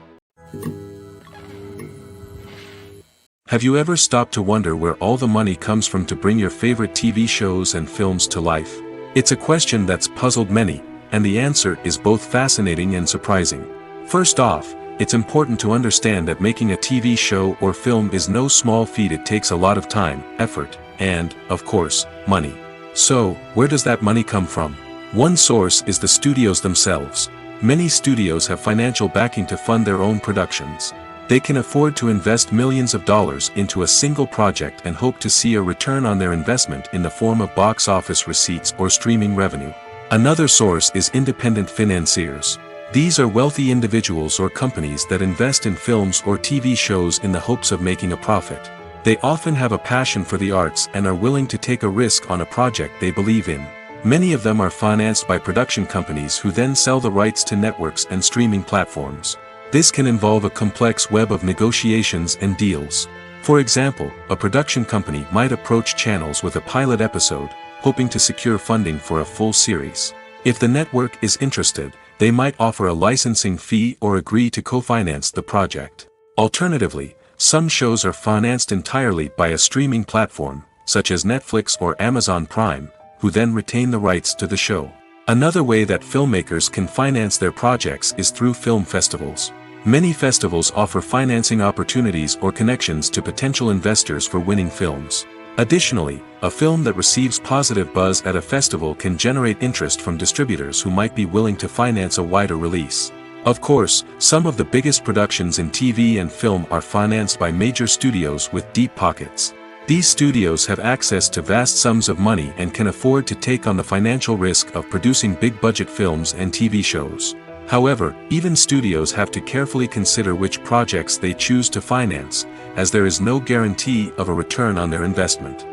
Have you ever stopped to wonder where all the money comes from to bring your favorite TV shows and films to life? It's a question that's puzzled many, and the answer is both fascinating and surprising. First off, it's important to understand that making a TV show or film is no small feat. It takes a lot of time, effort, and, of course, money. So, where does that money come from? One source is the studios themselves. Many studios have financial backing to fund their own productions. They can afford to invest millions of dollars into a single project and hope to see a return on their investment in the form of box office receipts or streaming revenue. Another source is independent financiers. These are wealthy individuals or companies that invest in films or TV shows in the hopes of making a profit. They often have a passion for the arts and are willing to take a risk on a project they believe in. Many of them are financed by production companies who then sell the rights to networks and streaming platforms. This can involve a complex web of negotiations and deals. For example, a production company might approach channels with a pilot episode, hoping to secure funding for a full series. If the network is interested, they might offer a licensing fee or agree to co-finance the project. Alternatively, some shows are financed entirely by a streaming platform, such as Netflix or Amazon Prime, who then retain the rights to the show. Another way that filmmakers can finance their projects is through film festivals. Many festivals offer financing opportunities or connections to potential investors for winning films. Additionally, a film that receives positive buzz at a festival can generate interest from distributors who might be willing to finance a wider release. Of course, some of the biggest productions in TV and film are financed by major studios with deep pockets. These studios have access to vast sums of money and can afford to take on the financial risk of producing big-budget films and TV shows. However, even studios have to carefully consider which projects they choose to finance, as there is no guarantee of a return on their investment.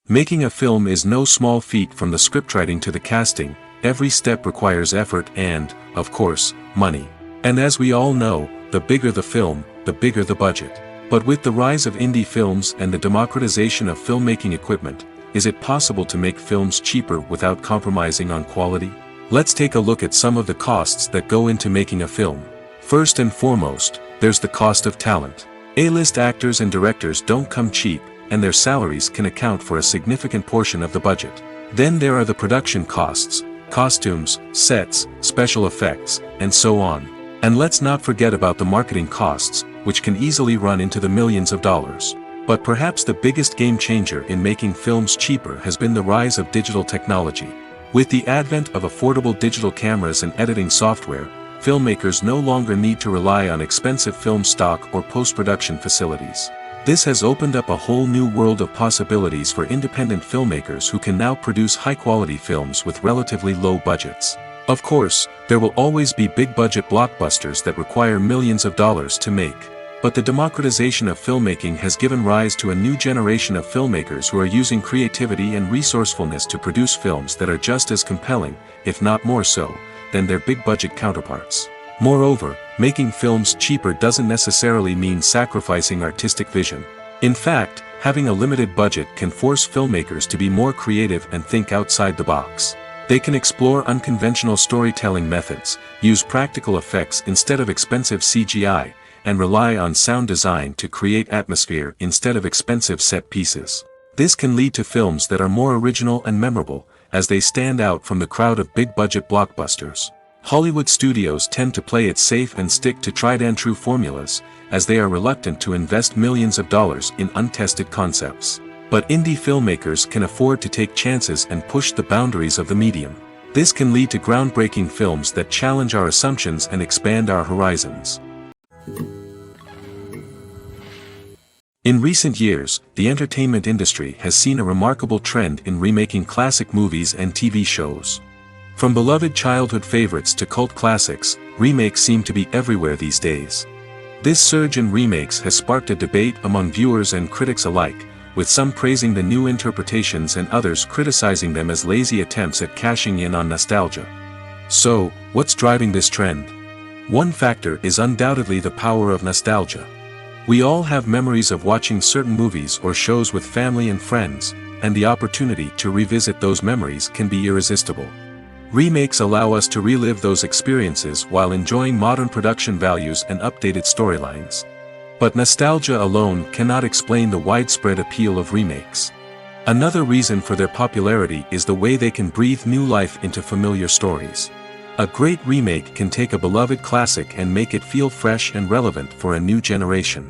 Making a film is no small feat. From the scriptwriting to the casting, every step requires effort and, of course, money. And as we all know, the bigger the film, the bigger the budget. But with the rise of indie films and the democratization of filmmaking equipment, is it possible to make films cheaper without compromising on quality? Let's take a look at some of the costs that go into making a film. First and foremost, there's the cost of talent. A-list actors and directors don't come cheap, and their salaries can account for a significant portion of the budget. Then there are the production costs, costumes, sets, special effects, and so on. And let's not forget about the marketing costs, which can easily run into the millions of dollars. But perhaps the biggest game changer in making films cheaper has been the rise of digital technology. With the advent of affordable digital cameras and editing software, filmmakers no longer need to rely on expensive film stock or post-production facilities. This has opened up a whole new world of possibilities for independent filmmakers who can now produce high-quality films with relatively low budgets. Of course, there will always be big-budget blockbusters that require millions of dollars to make. But the democratization of filmmaking has given rise to a new generation of filmmakers who are using creativity and resourcefulness to produce films that are just as compelling, if not more so, than their big-budget counterparts. Moreover, making films cheaper doesn't necessarily mean sacrificing artistic vision. In fact, having a limited budget can force filmmakers to be more creative and think outside the box. They can explore unconventional storytelling methods, use practical effects instead of expensive CGI, and rely on sound design to create atmosphere instead of expensive set pieces. This can lead to films that are more original and memorable, as they stand out from the crowd of big-budget blockbusters. Hollywood studios tend to play it safe and stick to tried-and-true formulas, as they are reluctant to invest millions of dollars in untested concepts. But indie filmmakers can afford to take chances and push the boundaries of the medium. This can lead to groundbreaking films that challenge our assumptions and expand our horizons. In recent years, the entertainment industry has seen a remarkable trend in remaking classic movies and TV shows. From beloved childhood favorites to cult classics, remakes seem to be everywhere these days. This surge in remakes has sparked a debate among viewers and critics alike, with some praising the new interpretations and others criticizing them as lazy attempts at cashing in on nostalgia. So, what's driving this trend? One factor is undoubtedly the power of nostalgia. We all have memories of watching certain movies or shows with family and friends, and the opportunity to revisit those memories can be irresistible. Remakes allow us to relive those experiences while enjoying modern production values and updated storylines. But nostalgia alone cannot explain the widespread appeal of remakes. Another reason for their popularity is the way they can breathe new life into familiar stories. A great remake can take a beloved classic and make it feel fresh and relevant for a new generation.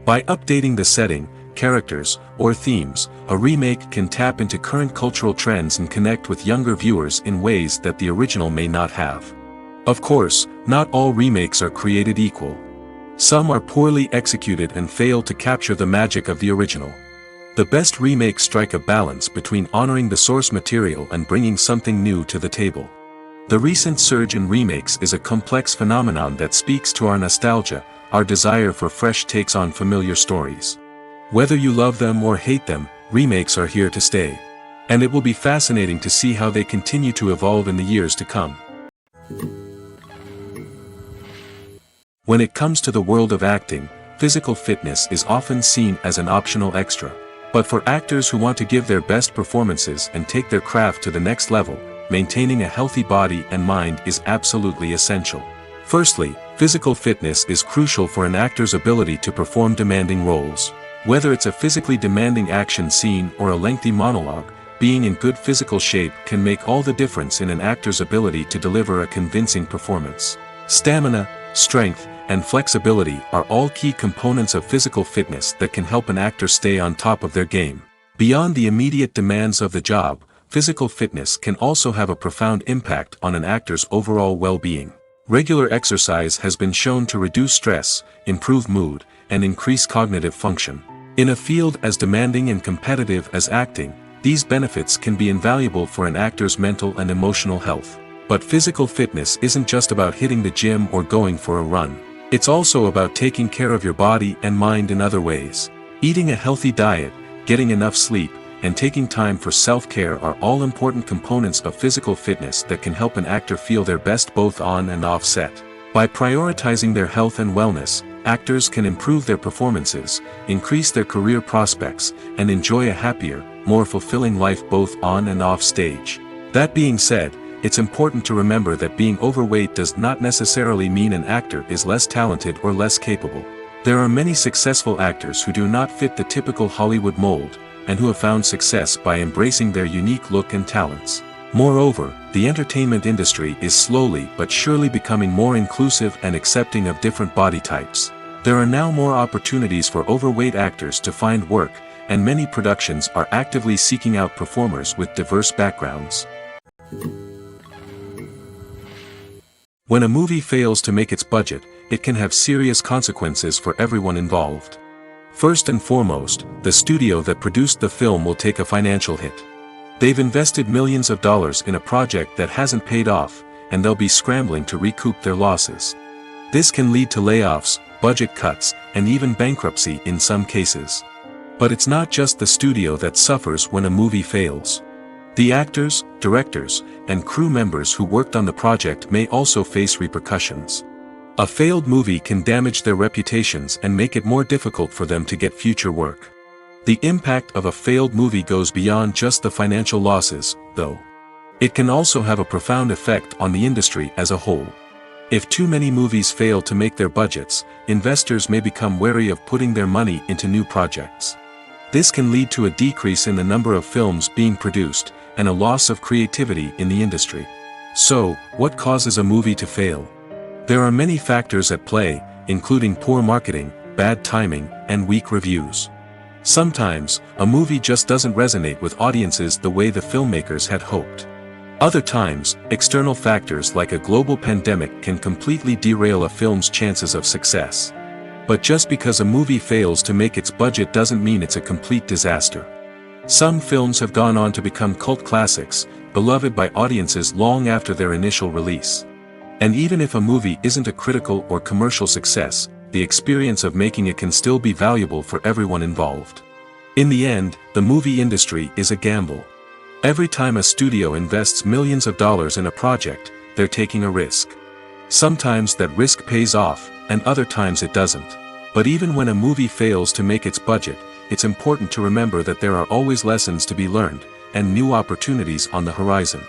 By updating the setting, characters, or themes, a remake can tap into current cultural trends and connect with younger viewers in ways that the original may not have. Of course, Not all remakes are created equal. Some are poorly executed and fail to capture the magic of the original. The best remakes strike a balance between honoring the source material and bringing something new to the table. The recent surge in remakes is a complex phenomenon that speaks to our nostalgia, our desire for fresh takes on familiar stories. Whether you love them or hate them, remakes are here to stay. And it will be fascinating to see how they continue to evolve in the years to come. When it comes to the world of acting, physical fitness is often seen as an optional extra. But for actors who want to give their best performances and take their craft to the next level, maintaining a healthy body and mind is absolutely essential. Firstly, physical fitness is crucial for an actor's ability to perform demanding roles. Whether it's a physically demanding action scene or a lengthy monologue, being in good physical shape can make all the difference in an actor's ability to deliver a convincing performance. Stamina, strength, and flexibility are all key components of physical fitness that can help an actor stay on top of their game. Beyond the immediate demands of the job, physical fitness can also have a profound impact on an actor's overall well-being. Regular exercise has been shown to reduce stress, improve mood, and increase cognitive function. In a field as demanding and competitive as acting, these benefits can be invaluable for an actor's mental and emotional health. But physical fitness isn't just about hitting the gym or going for a run. It's also about taking care of your body and mind in other ways. Eating a healthy diet, getting enough sleep, and taking time for self-care are all important components of physical fitness that can help an actor feel their best both on and off set. By prioritizing their health and wellness, actors can improve their performances, increase their career prospects, and enjoy a happier, more fulfilling life both on and off stage. That being said, it's important to remember that being overweight does not necessarily mean an actor is less talented or less capable. There are many successful actors who do not fit the typical Hollywood mold, and who have found success by embracing their unique look and talents. Moreover, the entertainment industry is slowly but surely becoming more inclusive and accepting of different body types. There are now more opportunities for overweight actors to find work, and many productions are actively seeking out performers with diverse backgrounds. When a movie fails to make its budget, it can have serious consequences for everyone involved. First and foremost, the studio that produced the film will take a financial hit. They've invested millions of dollars in a project that hasn't paid off, and they'll be scrambling to recoup their losses. This can lead to layoffs, budget cuts, and even bankruptcy in some cases. But it's not just the studio that suffers when a movie fails. The actors, directors, and crew members who worked on the project may also face repercussions. A failed movie can damage their reputations and make it more difficult for them to get future work. The impact of a failed movie goes beyond just the financial losses, though. It can also have a profound effect on the industry as a whole. If too many movies fail to make their budgets, investors may become wary of putting their money into new projects. This can lead to a decrease in the number of films being produced, and a loss of creativity in the industry. So, what causes a movie to fail? There are many factors at play, including poor marketing, bad timing, and weak reviews. Sometimes, a movie just doesn't resonate with audiences the way the filmmakers had hoped. Other times, external factors like a global pandemic can completely derail a film's chances of success. But just because a movie fails to make its budget doesn't mean it's a complete disaster. Some films have gone on to become cult classics, beloved by audiences long after their initial release. And even if a movie isn't a critical or commercial success, the experience of making it can still be valuable for everyone involved. In the end, the movie industry is a gamble. Every time a studio invests millions of dollars in a project, they're taking a risk. Sometimes that risk pays off, and other times it doesn't. But even when a movie fails to make its budget, it's important to remember that there are always lessons to be learned, and new opportunities on the horizon.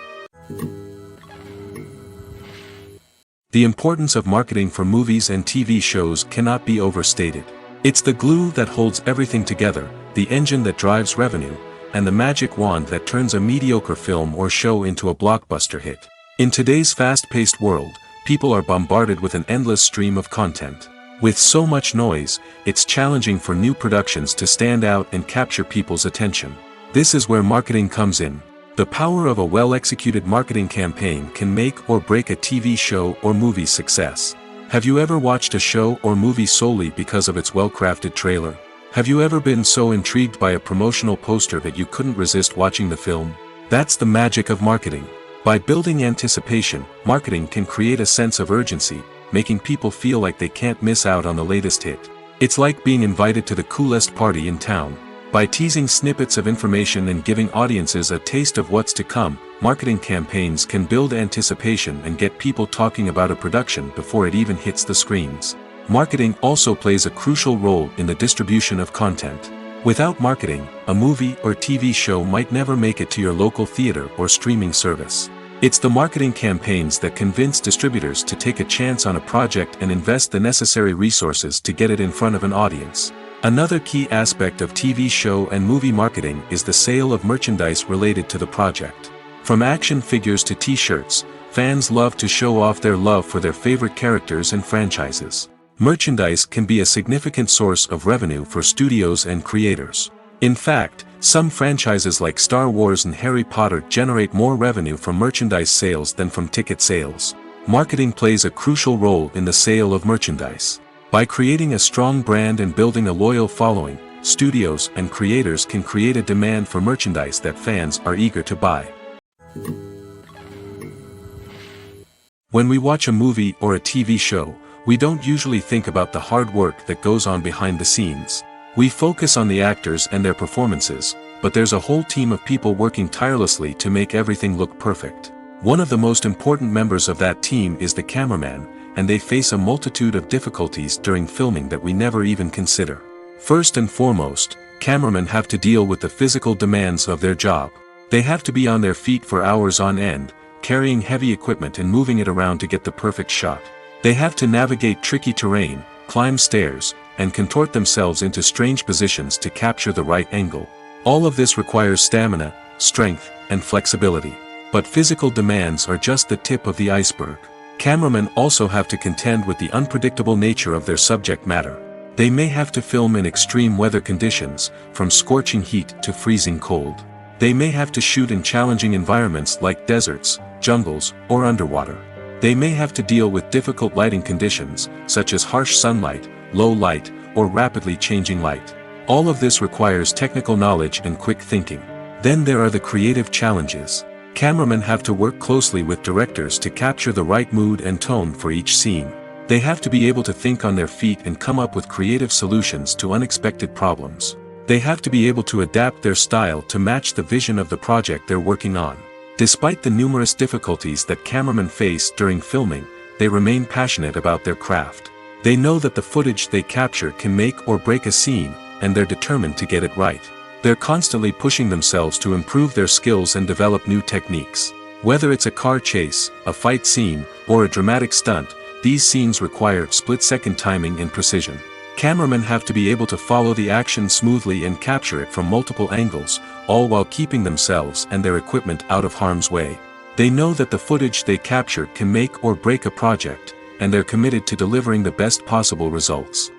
The importance of marketing for movies and TV shows cannot be overstated. It's the glue that holds everything together, the engine that drives revenue, and the magic wand that turns a mediocre film or show into a blockbuster hit. In today's fast-paced world, people are bombarded with an endless stream of content. With so much noise, it's challenging for new productions to stand out and capture people's attention. This is where marketing comes in. The power of a well-executed marketing campaign can make or break a TV show or movie's success. Have you ever watched a show or movie solely because of its well-crafted trailer? Have you ever been so intrigued by a promotional poster that you couldn't resist watching the film? That's the magic of marketing. By building anticipation, marketing can create a sense of urgency, making people feel like they can't miss out on the latest hit. It's like being invited to the coolest party in town. By teasing snippets of information and giving audiences a taste of what's to come, marketing campaigns can build anticipation and get people talking about a production before it even hits the screens. Marketing also plays a crucial role in the distribution of content. Without marketing, a movie or TV show might never make it to your local theater or streaming service. It's the marketing campaigns that convince distributors to take a chance on a project and invest the necessary resources to get it in front of an audience. Another key aspect of TV show and movie marketing is the sale of merchandise related to the project. From action figures to t-shirts, fans love to show off their love for their favorite characters and franchises. Merchandise can be a significant source of revenue for studios and creators. In fact, some franchises like Star Wars and Harry Potter generate more revenue from merchandise sales than from ticket sales. Marketing plays a crucial role in the sale of merchandise. By creating a strong brand and building a loyal following, studios and creators can create a demand for merchandise that fans are eager to buy. When we watch a movie or a TV show, we don't usually think about the hard work that goes on behind the scenes. We focus on the actors and their performances, but there's a whole team of people working tirelessly to make everything look perfect. One of the most important members of that team is the cameraman, and they face a multitude of difficulties during filming that we never even consider. First and foremost, cameramen have to deal with the physical demands of their job. They have to be on their feet for hours on end, carrying heavy equipment and moving it around to get the perfect shot. They have to navigate tricky terrain, climb stairs, and contort themselves into strange positions to capture the right angle. All of this requires stamina, strength, and flexibility. But physical demands are just the tip of the iceberg. Cameramen also have to contend with the unpredictable nature of their subject matter. They may have to film in extreme weather conditions, from scorching heat to freezing cold. They may have to shoot in challenging environments like deserts, jungles, or underwater. They may have to deal with difficult lighting conditions, such as harsh sunlight, low light, or rapidly changing light. All of this requires technical knowledge and quick thinking. Then there are the creative challenges. Cameramen have to work closely with directors to capture the right mood and tone for each scene. They have to be able to think on their feet and come up with creative solutions to unexpected problems. They have to be able to adapt their style to match the vision of the project they're working on. Despite the numerous difficulties that cameramen face during filming, they remain passionate about their craft. They know that the footage they capture can make or break a scene, and they're determined to get it right. They're constantly pushing themselves to improve their skills and develop new techniques. Whether it's a car chase, a fight scene, or a dramatic stunt, these scenes require split-second timing and precision. Cameramen have to be able to follow the action smoothly and capture it from multiple angles, all while keeping themselves and their equipment out of harm's way. They know that the footage they capture can make or break a project, and they're committed to delivering the best possible results.